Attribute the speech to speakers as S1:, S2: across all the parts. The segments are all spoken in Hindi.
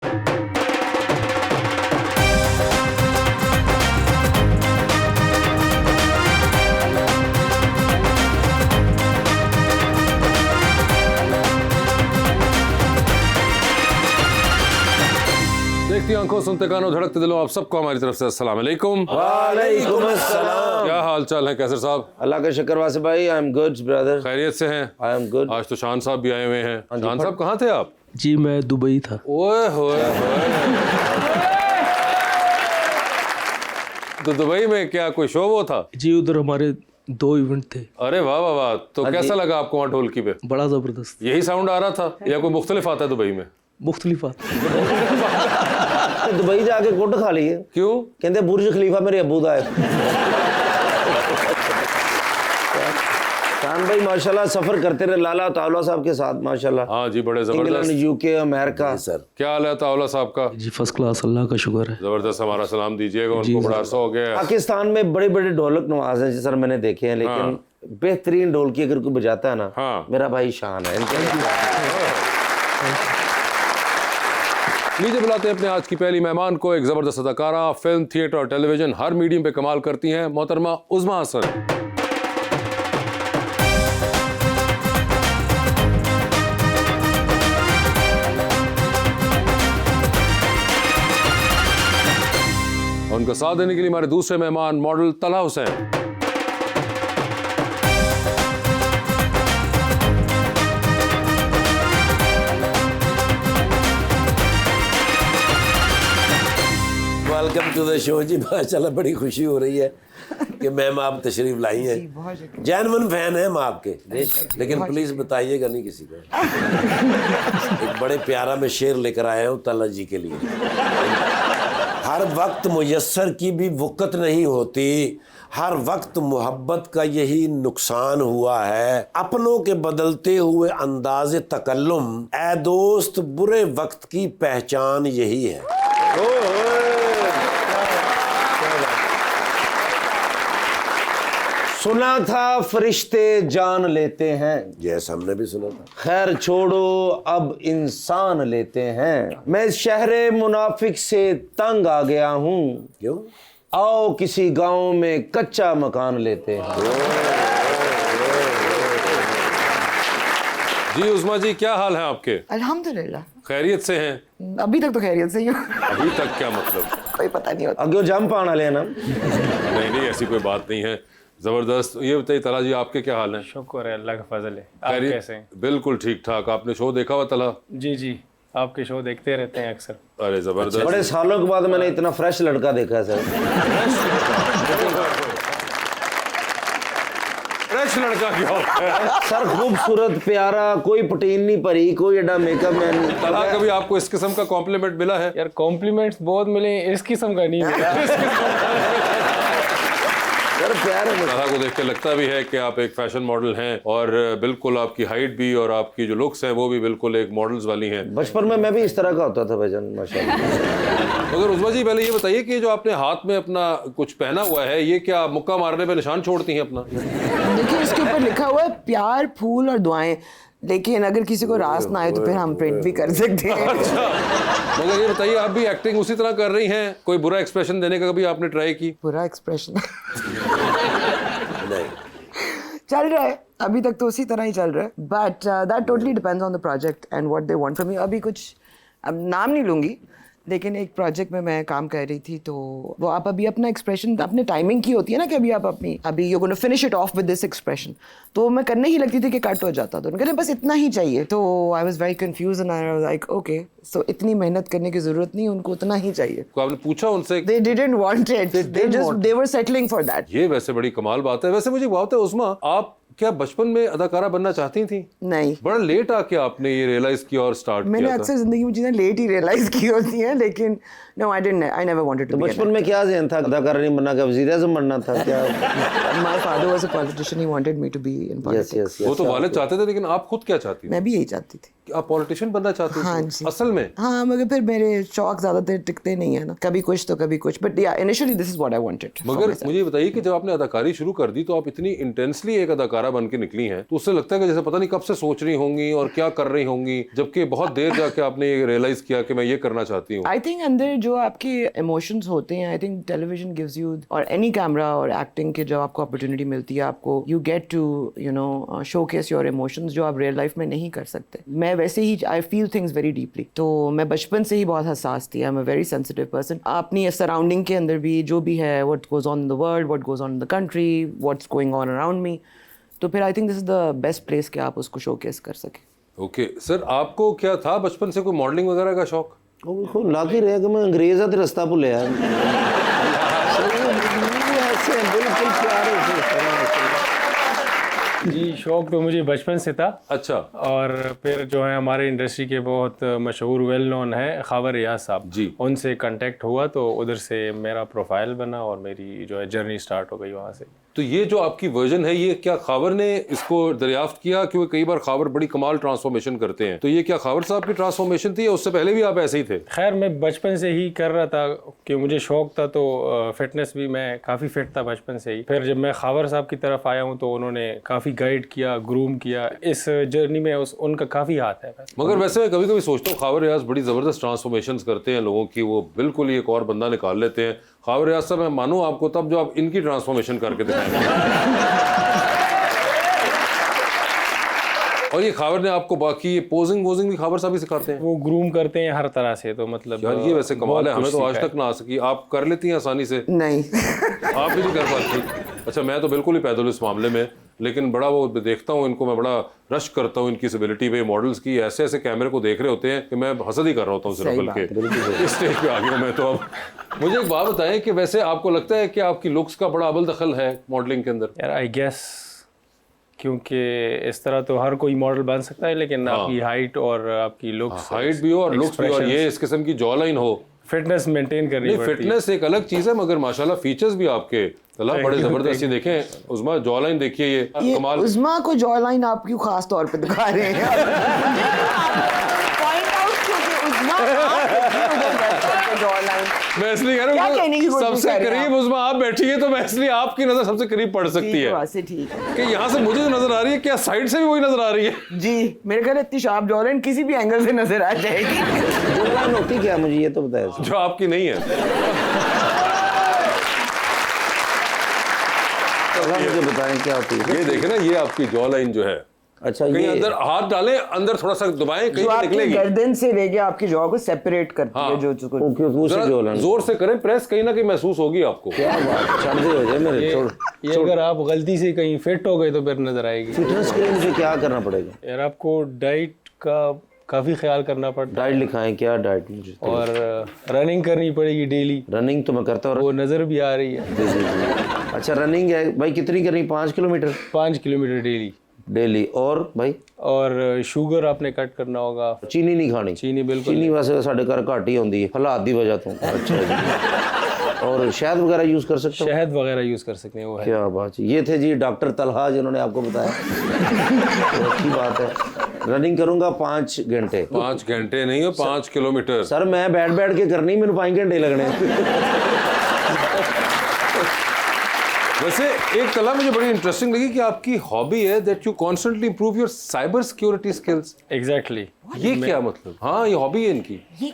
S1: देखती आंखों, सुनते कानों, धड़कते दिलों, आप सबको हमारी तरफ से अस्सलाम वालेकुम।
S2: वालेकुम अस्सलाम।
S1: क्या हाल चाल है कैसर साहब?
S2: अल्लाह का शुक्र वासे भाई, आई एम गुड ब्रदर।
S1: खैरियत से हैं?
S2: I am good.
S1: आज तो शान साहब भी आए हुए हैं। शान साहब कहाँ थे आप?
S3: जी मैं दुबई था।
S1: ओए होए तो दुबई में क्या कोई शो वो था?
S3: जी उधर हमारे 2 इवेंट थे।
S1: अरे वाह वाह वाह। तो कैसा लगा आपको वहाँ ढोलकी पे?
S3: बड़ा जबरदस्त।
S1: यही साउंड आ रहा था या कोई मुख्तलिफ आता है दुबई में?
S3: मुख्तलिफ बात।
S2: दुबई जाके गुड खा लिए।
S1: क्यों?
S2: कहते बुर्ज खलीफा मेरे अबू दा है। शान भाई माशाल्लाह सफर करते रहे लाला तावला साहब के साथ माशाल्लाह।
S1: हाँ जी, बड़े
S2: इंग्लैंड,
S1: जबरदस्त।
S2: UK, America. सर
S1: क्या हाल है तावला साहब का?
S3: जी फर्स्ट क्लास, अल्लाह का शुक्र है।
S1: जबरदस्त, हमारा सलाम दीजिएगा उनको, बड़ा अरसा हो गया है।
S2: पाकिस्तान में बड़े बड़े ढोलक नवाज हैं सर, मैंने देखे हैं, लेकिन बेहतरीन ढोलकी अगर कोई बजाता है ना,
S1: हाँ।
S2: मेरा भाई शान है।
S1: लीजिए बुलाते हैं अपने आज की पहली मेहमान को, एक जबरदस्त अदाकारा, फिल्म, थिएटर और टेलीविजन हर मीडियम पे कमाल करती हैं, मोहतरमा उज़मा हसन। उनका साथ देने के लिए हमारे दूसरे मेहमान model Talha Hussain.
S4: Welcome to the show जी। माशाल्लाह बड़ी खुशी हो रही है कि मैम आप तशरीफ लाई हैं। जैनवन फैन है हम आपके, लेकिन प्लीज बताइएगा नहीं किसी को। एक बड़े प्यारा मैं शेर लेकर आया हूँ तल्हा जी के लिए। हर वक्त मुयस्सर की भी वक़्त नहीं होती, हर वक्त मोहब्बत का यही नुकसान हुआ है। अपनों के बदलते हुए अंदाज़े तकल्लुम, ऐ दोस्त बुरे वक्त की पहचान यही है।
S2: सुना था फरिश्ते जान लेते हैं,
S4: यस हमने भी सुना था।
S2: खैर छोड़ो अब इंसान लेते हैं। मैं शहरे मुनाफिक से तंग आ गया हूँ,
S4: क्यों?
S2: आओ किसी गांव में कच्चा मकान लेते हैं।
S1: जी उज़मा जी, क्या हाल है आपके?
S5: अल्हम्दुलिल्लाह,
S1: खैरियत से हैं?
S5: अभी तक तो खैरियत से ही हूँ।
S1: अभी तक क्या मतलब?
S5: कोई पता नहीं होता।
S2: अगे जम पाना लेना।
S1: नहीं ऐसी कोई बात नहीं है। जबरदस्त। ये बताइए तलहा जी, आपके क्या हाल है?
S6: शुक्र है, अल्लाह का फजल है। आप
S1: खैरियत?
S6: कैसे हैं?
S1: बिल्कुल ठीक ठाक। आपने शो देखा हुआ तलहा?
S6: जी आपके शो देखते रहते हैं अक्सर।
S1: अरे जबरदस्त।
S2: बड़े सालों के बाद मैंने इतना फ्रेश लड़का देखा है सर।
S1: फ्रेश लड़का क्या होता है?
S2: सर खूबसूरत, प्यारा, कोई पटीन नहीं परी, कोई एडा मेकअप मैन।
S1: तलहा, कभी आपको इस किस्म का कॉम्प्लीमेंट मिला है?
S6: यार कॉम्प्लीमेंट्स बहुत मिले, इस किस्म का नहीं मिला।
S2: सर प्यार है।
S1: तलहा को देख के लगता भी है कि आप एक फैशन मॉडल हैं, और बिल्कुल आपकी हाइट भी और आपकी जो लुक्स हैं वो भी बिल्कुल एक मॉडल्स वाली हैं।
S2: बचपन में मैं भी इस तरह का होता था भाईजान माशाल्लाह।
S1: मगर उज़मा जी, पहले ये बताइए कि जो आपने हाथ में अपना कुछ पहना हुआ है, ये क्या मुक्का मारने पे निशान छोड़ती हैं अपना?
S5: देखिए इसके ऊपर लिखा हुआ है प्यार, फूल और दुआएं, लेकिन अगर किसी को रास ना आए तो फिर हम प्रिंट भी कर सकते हैं।
S1: अच्छा, मगर ये बताइए, आप भी एक्टिंग उसी तरह कर रही हैं? कोई बुरा एक्सप्रेशन देने का कभी आपने ट्राई की?
S5: बुरा एक्सप्रेशन
S4: नहीं,
S5: चल रहा है, अभी तक तो उसी तरह ही चल रहा है, but that totally depends on the project and what they want from me. अभी कुछ, अब नाम नहीं लूँगी, लेकिन एक प्रोजेक्ट में मैं काम कर रही थी, तो वो आप अभी अपना एक्सप्रेशन, अपने टाइमिंग की होती है ना कि अभी आप अपनी, अभी you gonna finish it of with this expression, तो मैं करने ही लगती थी कि कट हो जाता, तो उन्होंने कहा बस इतना ही चाहिए। तो I was very confuse and I was like okay, so इतनी मेहनत करने की जरूरत नहीं, उनको उतना ही चाहिए।
S1: तो आपने पूछा उनसे?
S5: They didn't want it. They were settling for that.
S1: ये वैसे बड़ी कमाल बात है। वैसे मुझे बात है उज़मा, आप क्या बचपन में अदाकारा बनना चाहती थी?
S5: नहीं,
S1: बड़ा लेट आके आपने ये रियलाइज किया और स्टार्ट
S5: मैंने
S1: किया
S5: अक्सर
S1: था।
S5: जिंदगी में चीजें लेट ही रियलाइज की होती हैं, लेकिन no I didn't, I never wanted
S2: to
S5: to be.
S2: बचपन में क्या ज़हन था? अदाकार नहीं बनना, क्या वज़ीर आज़म बनना था क्या?
S5: My father was a politician, he wanted me to be in
S2: yes
S5: politics.
S2: Yes
S1: वो तो वालिद चाहते थे, लेकिन आप खुद क्या चाहती थी?
S5: मैं भी यही चाहती थी।
S1: आप पॉलिटिशियन बनना चाहते हो?
S5: हाँ जी।
S1: असल में?
S5: हाँ, मगर फिर मेरे शौक ज़्यादा देर टिकते नहीं है ना, कभी कुछ तो कभी कुछ, बट या initially this is what I wanted.
S1: मगर मुझे ये बताइए कि जब आपने अदाकारी शुरू कर दी तो आप इतनी इंटेंसली एक अदाकारा बन के निकली हैं, तो उससे लगता है कि जैसे पता नहीं कब से सोच रही होंगी और क्या कर रही होंगी, जबकि बहुत देर जाके आपने ये रियलाइज किया कि मैं ये करना चाहती हूँ।
S5: आई थिंक अंदर जो आपके इमोशंस होते हैं, I think television gives you, और एनी कैमरा और एक्टिंग के जब आपको अपॉर्चुनिटी मिलती है, आपको you get to showcase your emotions जो आप रियल लाइफ में नहीं कर सकते। मैं वैसे ही I feel things very deeply, तो मैं बचपन से ही बहुत हसास थी। I am a very sensitive person. अपनी सराउंडिंग के अंदर भी जो भी है, what goes on in the world, what goes on in the country, what's going on around me, तो फिर I think this is the best place कि आप उसको शोकेस कर सके।
S1: ओके सर, आपको क्या था बचपन से कोई मॉडलिंग वगैरह का शौक?
S2: वो लाके रह कि मैं अंग्रेज़ ते रास्ता भुलिया ऐसे बिल्कुल प्यारे से।
S6: जी, शौक तो मुझे बचपन से था।
S1: अच्छा।
S6: और फिर जो है हमारे इंडस्ट्री के बहुत मशहूर वेल नोन है खबर रियाज साहब
S1: जी,
S6: उनसे कांटेक्ट हुआ तो उधर से मेरा प्रोफाइल बना और मेरी जो है जर्नी स्टार्ट हो गई वहाँ से।
S1: तो ये जो आपकी वर्जन है, ये क्या खावर ने इसको दरियाफ्त किया? क्योंकि कई बार खावर बड़ी कमाल ट्रांसफॉर्मेशन करते हैं, तो ये क्या खावर साहब की ट्रांसफॉर्मेशन थी या उससे पहले भी आप ऐसे ही थे?
S6: खैर, मैं बचपन से ही कर रहा था कि मुझे शौक था, तो फिटनेस भी मैं काफ़ी फिट था बचपन से ही। फिर जब मैं खावर साहब की तरफ आया हूँ तो उन्होंने काफ़ी गाइड किया, ग्रूम किया। इस जर्नी में उनका काफ़ी हाथ है।
S1: मगर वैसे मैं कभी कभी सोचता हूँ खावर रियाज बड़ी ज़बरदस्त ट्रांसफॉर्मेशन करते हैं लोगों की, वो बिल्कुल ही एक और बंदा निकाल लेते हैं। खावर रियाज साहब मैं मानूँ आपको तब जो आप इनकी ट्रांसफॉर्मेशन करके दिखाएंगे। और ये खावर ने आपको बाकी पोजिंग वोजिंग भी खावर साहब ही सिखाते हैं?
S6: वो ग्रूम करते हैं हर तरह से, तो मतलब
S1: यार ये वैसे कमाल है,
S6: बहुत
S1: हमें तो
S6: कुछ
S1: आज
S6: सीखा
S1: तक ना आ सकी। आप कर लेती हैं आसानी से?
S5: नहीं।
S1: आप भी नहीं कर पाती? अच्छा, मैं तो बिल्कुल ही पैदल इस मामले में, लेकिन बड़ा वो देखता हूँ इनको, मैं बड़ा रश करता हूँ इनकी सिबिलिटी पे। मॉडल्स की ऐसे ऐसे कैमरे को देख रहे होते हैं कि मैं हसद ही कर रहा होता हूँ सिर्फ, बल्कि इस स्टेज पे आ गया मैं तो। अब मुझे एक बात बताएं कि वैसे आपको लगता है कि आपकी लुक्स का बड़ा अव्वल दखल है मॉडलिंग के अंदर?
S6: यार आई गेस, क्योंकि इस तरह तो हर कोई मॉडल बन सकता है, लेकिन आपकी हाइट और आपकी लुक्स,
S1: हाइट भी हो और लुक्स भी हो और ये इस किस्म की जॉ लाइन हो,
S6: फिटनेस मेंटेन करनी
S1: नहीं
S6: पड़ती है।
S1: फिटनेस एक अलग चीज है, मगर माशाल्लाह फीचर्स भी आपके तला बड़े जबरदस्त। देखें उस्मा, जॉ लाइन देखिए, ये कमाल।
S5: उस्मा को जॉ लाइन आप क्यों खास तौर पे दिखा रहे हैं? पॉइंट आउट क्योंकि उस्मा जॉ लाइन,
S1: मैं इसलिए कह रहा हूँ सबसे करीब उस्मा आप बैठी है, तो मैं इसलिए आपकी नजर सबसे करीब पड़ सकती है
S5: ठीक है
S1: कि यहाँ से मुझे जो नजर आ रही है, क्या साइड से भी वही नजर आ रही है?
S5: जी। मेरे ख्याल इतनी शार्प जॉ लाइन किसी भी एंगल से नजर आ जाएगी।
S2: जो लाइन होती क्या, मुझे ये तो बताया
S1: जो आपकी नहीं है।
S2: मुझे बताएं क्या होती है।
S1: ये देखे ना, ये आपकी जॉ लाइन जो है,
S2: अच्छा,
S1: कहीं
S2: ये
S1: अंदर हाथ डालें, अंदर थोड़ा सा दबाएं, कहीं
S5: जो
S1: से
S5: आपकी
S1: निकलेगी।
S5: गर्दन से लेके आपकी जॉ को सेपरेट करती है, जो
S1: जरा
S2: जो लाइन
S1: जोर से करें प्रेस, कहीं ना कहीं महसूस होगी आपको।
S2: क्या बात, चढ़ दे हो जाए मेरे।
S6: ये अगर आप गलती से कहीं फिट हो गए तो फिर नजर आएगी।
S2: फिटनेस के लिए मुझे क्या करना पड़ेगा?
S6: यार आपको डाइट का काफ़ी ख्याल करना पड़ता
S2: डाइट लिखाएं, क्या डाइट मुझे?
S6: है और रनिंग करनी पड़ेगी डेली।
S2: रनिंग तो मैं करता हूँ।
S6: वो नज़र भी आ रही है।
S2: जी जी जी। अच्छा, रनिंग है भाई, कितनी करनी? 5 किलोमीटर
S6: 5 किलोमीटर डेली।
S2: डेली। और भाई,
S6: और शुगर आपने कट करना होगा।
S2: चीनी नहीं खानी?
S6: चीनी बिल्कुल
S2: चीनी वैसे साढ़े घर घट ही होती है हालात की वजह तो। अच्छा जी। और शहद वगैरह यूज कर सकते हो?
S6: शहद वगैरह यूज कर सकते हैं, वो है।
S2: क्या बात है। ये थे जी डॉक्टर तलहा जिन्होंने आपको बताया। तो अच्छी बात है। रनिंग करूंगा 5 घंटे।
S1: 5 घंटे नहीं हो, 5 किलोमीटर।
S2: सर मैं बैठ बैठ के करनी, मैंने 5 घंटे लगने।
S1: वैसे एक कला मुझे बड़ी इंटरेस्टिंग लगी कि आपकी हॉबी है that you constantly improve your cyber security skills.
S6: Exactly.
S1: ये क्या मतलब? हाँ, ये हॉबी है इनकी।
S5: ये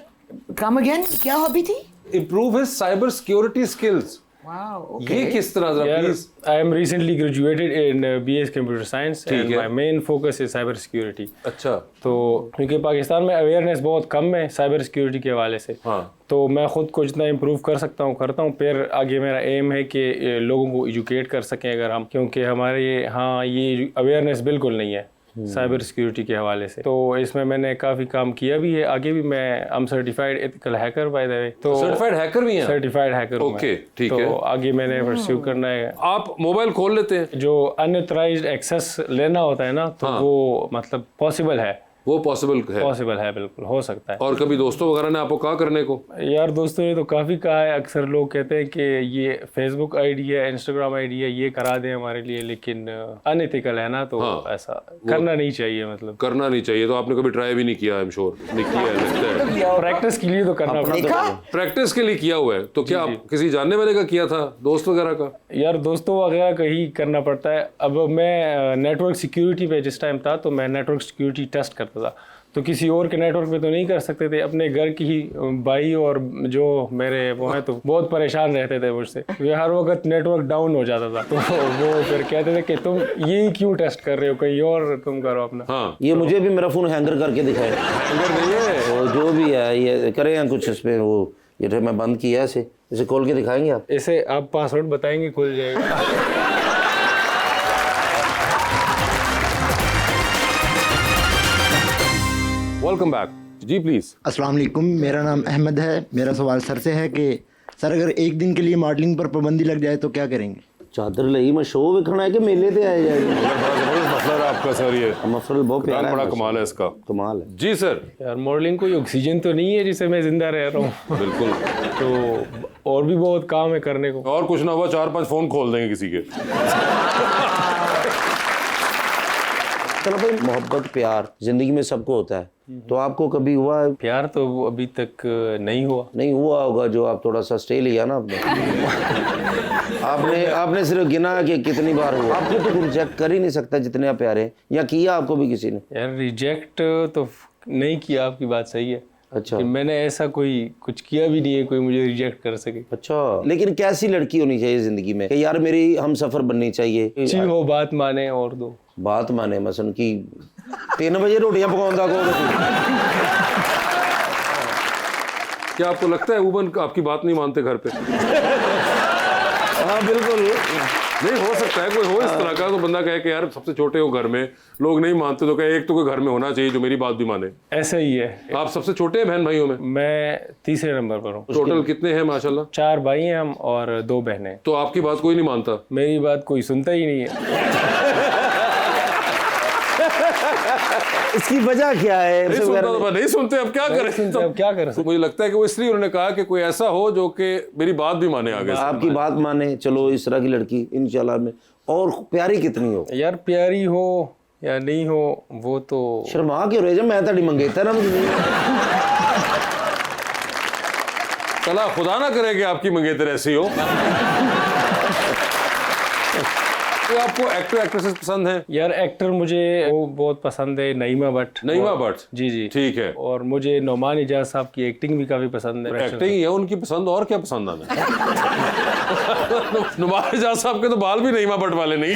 S5: कम अगेन, क्या हॉबी थी?
S1: Improve his cyber security skills.
S5: Wow,
S1: ये किस तरह, जरा please?
S6: I am recently graduated in BS Computer Science and
S1: है।
S6: my main focus is cyber security।
S1: अच्छा।
S6: तो क्योंकि पाकिस्तान में अवेयरनेस बहुत कम है साइबर सिक्योरिटी के हवाले से,
S1: हाँ।
S6: तो मैं खुद को जितना इम्प्रूव कर सकता हूँ करता हूँ। फिर आगे मेरा एम है कि लोगों को एजुकेट कर सकें अगर हम, क्योंकि हमारे यहाँ ये अवेयरनेस बिल्कुल नहीं है साइबर सिक्योरिटी के हवाले से। तो इसमें मैंने काफ़ी काम किया भी है, आगे भी। मैं I am certified ethical hacker by the way. तो
S1: सर्टिफाइड हैकर भी हैं?
S6: Certified hacker.
S1: ओके, ठीक है।
S6: तो आगे मैंने परस्यू करना है।
S1: आप मोबाइल खोल लेते हैं?
S6: जो अनऑथराइज्ड एक्सेस लेना होता है ना, तो वो मतलब पॉसिबल है।
S1: वो पॉसिबल है?
S6: पॉसिबल है, बिल्कुल हो सकता है।
S1: और कभी दोस्तों वगैरह ने आपको कहा करने को?
S6: यार दोस्तों ने तो काफ़ी कहा है, अक्सर लोग कहते हैं कि ये फेसबुक आईडी है, इंस्टाग्राम आईडी है, ये करा दें हमारे लिए, लेकिन अनएथिकल है ना, तो ऐसा करना नहीं चाहिए, मतलब
S1: करना नहीं चाहिए। तो आपने कभी ट्राई भी नहीं किया? आई एम श्योर नहीं किया है, लगता है।
S6: प्रैक्टिस के लिए तो करना पड़ता है।
S1: प्रैक्टिस के लिए किया हुआ है, तो क्या आप किसी जानने वाले का किया था, दोस्त वगैरह का?
S6: यार दोस्तों वगैरह का ही करना पड़ता है। अब मैं नेटवर्क सिक्योरिटी पे जिस टाइम था, तो मैं नेटवर्क सिक्योरिटी टेस्ट करता था, तो किसी और के नेटवर्क पे तो नहीं कर सकते थे। अपने घर की ही भाई और जो मेरे वो हैं तो बहुत परेशान रहते थे मुझसे, वे हर वक्त नेटवर्क डाउन हो जाता था, तो वो फिर कहते थे कि तुम ये क्यों टेस्ट कर रहे हो, कहीं और तुम करो अपना।
S1: हाँ,
S2: ये मुझे भी मेरा फोन हैंगर करके दिखाए,
S1: हैंगर नहीं है
S2: वो जो भी है ये करें या कुछ इस पे, वो ये मैं बंद किया इसे खोल के दिखाएंगे आप?
S6: इसे आप पासवर्ड बताएंगे, खुल जाएगा।
S1: वेलकम बैक जी, प्लीज।
S7: अस्सलाम वालेकुम, मेरा नाम अहमद है। मेरा सवाल सर से है कि सर अगर एक दिन के लिए मॉडलिंग पर पाबंदी लग जाए तो क्या करेंगे?
S2: चादर लई मैं शो विखना है कि मेले पे आए जाएंगे?
S1: बड़ा जबरदस्त मसला है आपका सर, ये
S2: मफरल बहुत प्यारा है,
S1: बड़ा कमाल है इसका।
S2: कमाल है
S1: जी सर।
S6: यार मॉडलिंग कोई ऑक्सीजन तो नहीं है जिससे मैं जिंदा रह रहा हूँ।
S1: बिल्कुल।
S6: तो और भी बहुत काम है करने को।
S1: और कुछ ना हुआ 4-5 फोन खोल देंगे किसी के।
S2: चलो भाई, मोहब्बत प्यार जिंदगी में सबको होता है, तो आपको कभी हुआ है?
S6: प्यार तो अभी तक नहीं हुआ।
S2: नहीं हुआ होगा, जो आप थोड़ा सा स्टे लिया ना आपने सिर्फ गिना कि कितनी बार हुआ। आपको तो रिजेक्ट कर ही नहीं सकता जितने आप प्यारे हैं, या किया आपको भी किसी ने?
S6: यार रिजेक्ट तो नहीं किया, आपकी बात सही है।
S2: अच्छा,
S6: कि मैंने ऐसा कुछ किया भी नहीं है कोई मुझे रिजेक्ट कर सके।
S2: अच्छा, लेकिन कैसी लड़की होनी चाहिए जिंदगी में कि यार मेरी हम सफर बननी चाहिए?
S6: अच्छी हो, बात माने और दो।
S2: बात माने मसन की 3 बजे रोटियां पकाउंदा को?
S1: क्या आपको लगता है वुमन आपकी बात नहीं मानते घर पे?
S2: हाँ बिल्कुल।
S1: नहीं हो सकता है कोई हो इस तरह का, तो बंदा कहे कि यार सबसे छोटे हो घर में, लोग नहीं मानते, तो कहे एक तो कोई घर में होना चाहिए जो मेरी बात भी माने।
S6: ऐसा ही है।
S1: आप सबसे छोटे हैं बहन भाइयों में?
S6: मैं तीसरे नंबर पर हूँ।
S1: टोटल कितने हैं माशाल्लाह?
S6: 4 भाई हैं हम और 2 बहनें।
S1: तो आपकी बात कोई नहीं मानता?
S6: मेरी बात कोई सुनता ही नहीं है।
S2: इसकी वजह क्या है?
S1: नहीं सुनता तो नहीं सुनते, अब क्या करें?
S6: अब क्या कर
S1: तो मुझे लगता है कि वो इसलिए उन्होंने कहा कि कोई ऐसा हो जो कि मेरी बात भी माने आगे से।
S2: आपकी बात माने, चलो इस तरह की लड़की इंशाल्लाह में। और प्यारी कितनी हो?
S6: यार प्यारी हो या नहीं हो वो तो
S2: शर्मा क्यों रहे? जब मैं ताड़ी मंगेता ना मुझे।
S1: चला खुदा ना करे कि आपकी मंगेतर ऐसी हो। तो आपको एक्टर एक्ट्रेसेस पसंद हैं?
S6: यार एक्टर मुझे वो बहुत पसंद है, नईमा भट्ट।
S1: नईमा भट्ट?
S6: जी जी
S1: ठीक है।
S6: और मुझे नौमान इजाज साहब की एक्टिंग भी काफी पसंद है।
S1: एक्टिंग है उनकी पसंद, और क्या पसंद आना? नुमान इजाज साहब के तो बाल भी नईमा भट्ट वाले नहीं।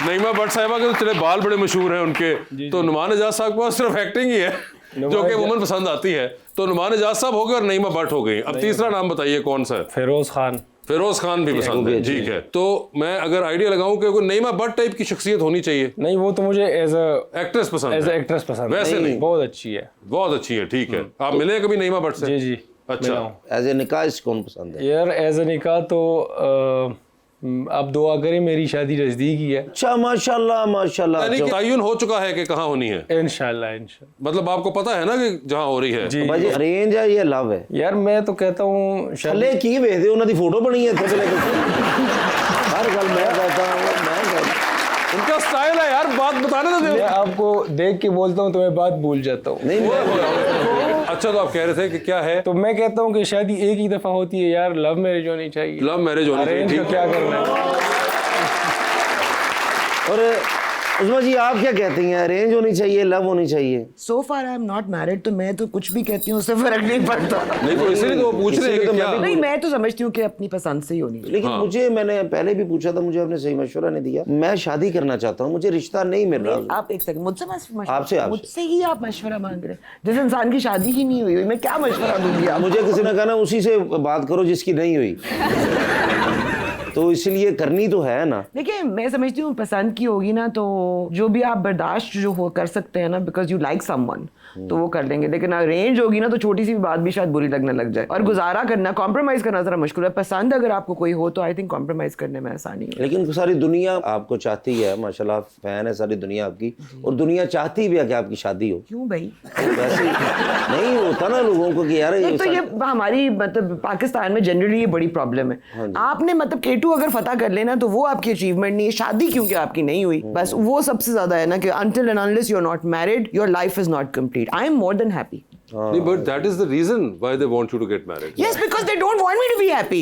S1: नईमा भट्ट साहिबा के तो चले बाल बड़े मशहूर हैं उनके, तो नुमान इजाज साहब के पास सिर्फ एक्टिंग ही है जो कि वुमन पसंद आती है। तो नुमान इजाज साहब हो गए और नईमा भट्ट हो गई। अब तीसरा नाम बताइए कौन सा है?
S6: फिरोज खान।
S1: फिरोज खान भी पसंद है, ठीक है। तो मैं अगर आइडिया लगाऊं कि कोई नईमा भट्ट टाइप की शख्सियत होनी चाहिए?
S6: नहीं, वो तो मुझे एज अ
S1: एक्ट्रेस पसंद
S6: एज
S1: है?
S6: एक्ट्रेस पसंद है।
S1: वैसे नहीं?
S6: बहुत अच्छी है।
S1: बहुत अच्छी है, ठीक है। आप मिले कभी नईमा भट्ट से?
S6: जी जी
S1: अच्छा।
S2: एज ए निकाह कौन पसंद है?
S6: यार एज अ निकाह तो आप दुआ करें, मेरी शादी नजदीक ही है।
S2: अच्छा, माशाल्लाह माशाल्लाह।
S1: यानी कि तयन हो चुका है कि कहाँ होनी है?
S6: इंशाल्लाह इंशाल्लाह।
S1: मतलब आपको पता है ना कि जहाँ हो रही है?
S6: जी।
S2: भाई अरेंज है या लव है?
S6: यार मैं तो कहता हूँ
S2: थले की वेखदे उन्हां दी फोटो बनी है इत्थे हर गल मैं कहता हूँ,
S1: उनका स्टाइल है यार, बात बताने तो
S6: मैं
S1: दो।
S6: आपको देख के बोलता हूँ तो मैं बात भूल जाता हूँ।
S2: नहीं
S1: अच्छा, तो आप कह रहे थे कि क्या है?
S6: तो मैं कहता हूँ कि शादी एक ही दफा होती है यार, लव मैरिज होनी चाहिए।
S1: लव मैरिज होनी चाहिए,
S6: अरेंज
S1: ठीक
S6: का क्या करना है?
S2: और उस्मा जी आप क्या कहती हैं, अरेंज होनी चाहिए, लव होनी चाहिए?
S5: सो फार आई एम नॉट मैरिड, तो मैं तो कुछ भी कहती हूँ उससे फर्क नहीं पड़ता।
S1: नहीं तो इसलिए तो वो पूछ रहे हैं कि क्या?
S5: नहीं, मैं तो समझती हूँ कि अपनी पसंद से ही होनी चाहिए।
S2: लेकिन मुझे, मैंने पहले भी पूछा था, मुझे आपने सही मशवरा नहीं दिया। मैं शादी करना चाहता हूँ, मुझे रिश्ता नहीं मिल रहा।
S5: आप एक सेकंड, मुझसे
S2: आपसे
S5: मुझसे ही आप मशवरा मांग रहे हैं? जिस इंसान की शादी ही नहीं हुई, मैं क्या मशवरा दूंगी? आप
S2: मुझे किसी ने कहा ना उसी से बात करो जिसकी नहीं हुई। तो इसलिए करनी तो है ना।
S5: देखिए मैं समझती हूँ पसंद की होगी ना तो जो भी आप बर्दाश्त जो हो कर सकते हैं ना, बिकॉज यू लाइक समवन, तो वो कर लेंगे। लेकिन अरेंज होगी ना तो छोटी सी भी बात भी शायद बुरी लगने लग जाए, और गुजारा करना, कॉम्प्रोमाइज करना जरा मुश्किल है। पसंद अगर आपको कोई हो तो आई थिंक कॉम्प्रोमाइज करने में आसानी है।
S2: लेकिन सारी दुनिया आपको चाहती है, माशाल्लाह फैन है सारी दुनिया आपकी, और दुनिया चाहती भी है कि आपकी शादी हो।
S5: क्यों भाई?
S2: वैसे नहीं होता ना लोगों को कि यार
S5: एक तो ये हमारी मतलब पाकिस्तान में जनरली ये बड़ी प्रॉब्लम है। आपने मतलब K2 अगर फतह कर लेना तो वो आपकी अचीवमेंट नहीं है, शादी क्योंकि आपकी नहीं हुई, बस वो सबसे ज्यादा है ना कि until and unless you are not married your life is not complete. I am more than happy.
S1: नहीं, but that is the reason why they want you to get married.
S5: Yes, because they don't want me to be happy.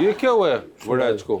S1: ये क्या हुआ है वड़ाज को?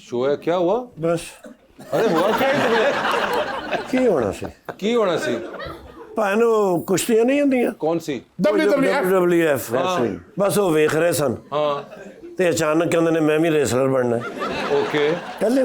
S1: शो है, क्या हुआ?
S4: बस
S1: अरे हुआ क्या है तुम्हें?
S4: ਕੀ ਹੋਣਾ ਸੀ?
S1: की होना सी?
S4: ਭਾਨੂੰ ਕੁਸ਼ਤੀਆਂ ਨਹੀਂ ਹੁੰਦੀਆਂ
S1: कौन सी?
S8: WWF
S4: WWF wrestling। ਬਸ ਉਹ ਵੇਖ ਰਹੇ ਸਨ
S1: हाँ,
S4: ਤੇ ਅਚਾਨਕ ਕਹਿੰਦੇ ਨੇ ਮੈਂ ਵੀ ਰੇਸਲਰ ਬਣਨਾ ਹੈ।
S1: ओके।
S4: ਕਰ ਲਿਆ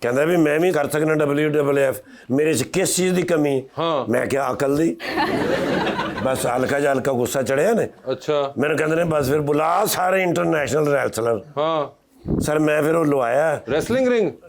S4: ਕਹਿੰਦਾ ਵੀ ਮੈਂ ਵੀ ਕਰ ਸਕਦਾ WWF, ਮੇਰੇ 'ਚ ਕਿਸ ਚੀਜ਼ ਦੀ ਕਮੀ?
S1: ਹਾਂ।
S4: ਮੈਂ ਕਿਹਾ ਅਕਲ ਦੀ। ਬਸ ਹਲਕਾ ਜਿਹਾ ਹਲਕਾ ਗੁੱਸਾ ਚੜਿਆ ਨੇ।
S1: अच्छा,
S4: ਮੈਨੂੰ ਕਹਿੰਦੇ ਨੇ ਬਸ ਫਿਰ ਬੁਲਾ ਸਾਰੇ ਇੰਟਰਨੈਸ਼ਨਲ ਰੈਸਲਰ।
S1: हाँ,
S4: ਸਰ ਮੈਂ ਫਿਰ ਉਹ ਲਵਾਇਆ।
S1: Wrestling ring.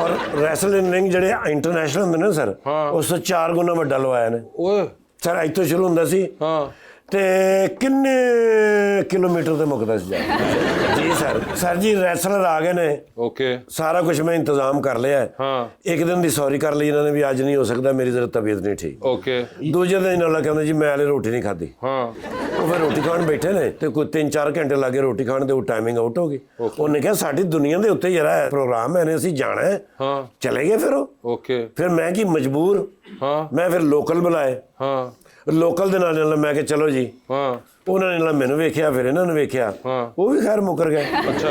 S4: ਔਰ ਰੈਸਲਿੰਗ ਰਿੰਗ ਜਿਹੜੇ ਇੰਟਰਨੈਸ਼ਨਲ ਹੁੰਦੇ ਨੇ ਸਰ,
S1: ਹਾਂ।
S4: ਉਸ ਤੋਂ 4 ਗੁਣਾ ਵੱਡਾ ਲਵਾਇਆ ਨੇ।
S1: ओए,
S4: ਸਰ ਇੱਥੋਂ ਸ਼ੁਰੂ ਹੁੰਦਾ ਸੀ
S1: हाँ,
S4: ਤੇ ਕਿੰਨੇ ਕਿਲੋਮੀਟਰ ਤੇ ਮੁੱਕਦਾ ਸੀ ਜਾ। ਜੀ ਸਰ। ਸਰ ਜੀ ਰੈਸਲਰ ਆ ਗਏ ਨੇ,
S1: ओके,
S4: ਸਾਰਾ ਕੁਝ ਮੈਂ ਇੰਤਜ਼ਾਮ ਕਰ ਲਿਆ ਹੈ।
S1: हाँ,
S4: ਇੱਕ ਦਿਨ ਦੀ ਸੌਰੀ ਕਰ ਲਈ ਇਹਨਾਂ ਨੇ ਵੀ ਅੱਜ ਨਹੀਂ ਹੋ ਸਕਦਾ, ਮੇਰੀ ਜ਼ਰਾ ਤਬੀਅਤ ਨਹੀਂ ਠੀਕ।
S1: ओके,
S4: ਦੂਜੇ ਦਿਨ ਇਹਨਾਂ ਕਹਿੰਦੇ ਜੀ ਮੈਂ ਹਲੇ ਰੋਟੀ ਨਹੀਂ ਖਾਧੀ।
S1: हाँ,
S4: ਉਹ ਫਿਰ ਰੋਟੀ ਖਾਣ ਬੈਠੇ ਨੇ ਤੇ ਕੋਈ 3-4 ਘੰਟੇ ਲੱਗੇ ਰੋਟੀ ਖਾਣ ਦੇ, ਉਹ ਟਾਈਮਿੰਗ ਆਊਟ ਹੋ ਗਈ। ਉਹਨੇ ਕਿਹਾ ਸਾਡੀ ਦੁਨੀਆ ਦੇ ਉੱਤੇ ਜਿਹੜਾ ਪ੍ਰੋਗਰਾਮ ਹੈ ਨੇ ਅਸੀਂ ਜਾਣਾ ਹੈ।
S1: हाँ,
S4: ਚਲੇ ਗਏ ਫਿਰ ਉਹ।
S1: ओके,
S4: ਫਿਰ ਮੈਂ ਕੀ ਮਜਬੂਰ,
S1: हाँ,
S4: ਮੈਂ ਫਿਰ ਲੋਕਲ ਬੁਲਾਏ।
S1: हाँ,
S4: ਲੋਕਲ ਦੇ ਨਾਲ ਮੈਂ ਕਿਹਾ ਚਲੋ ਜੀ।
S1: हाँ,
S4: ਉਹਨਾਂ ਨੇ ਨਾਲ ਮੈਨੂੰ ਵੇਖਿਆ, ਫਿਰ ਇਹਨਾਂ ਨੂੰ ਵੇਖਿਆ,
S1: ਹਾਂ।
S4: ਉਹ ਵੀ ਖੈਰ ਮੁੱਕਰ ਗਏ।
S1: अच्छा,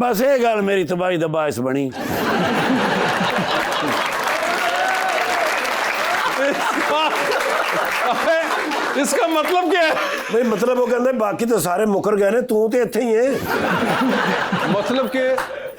S4: ਬਸ ਇਹ ਗੱਲ ਮੇਰੀ ਤਬਾਹੀ ਦਾ ਬਾਇਸ ਬਣੀ।
S1: इसका मतलब क्या है?
S4: ਬਈ ਮਤਲਬ ਉਹ ਕਹਿੰਦੇ ਬਾਕੀ ਤਾਂ ਸਾਰੇ ਮੁੱਕਰ ਗਏ ਨੇ, ਤੂੰ ਤੇ ਇੱਥੇ ਹੀ ਹੈ।
S1: मतलब के?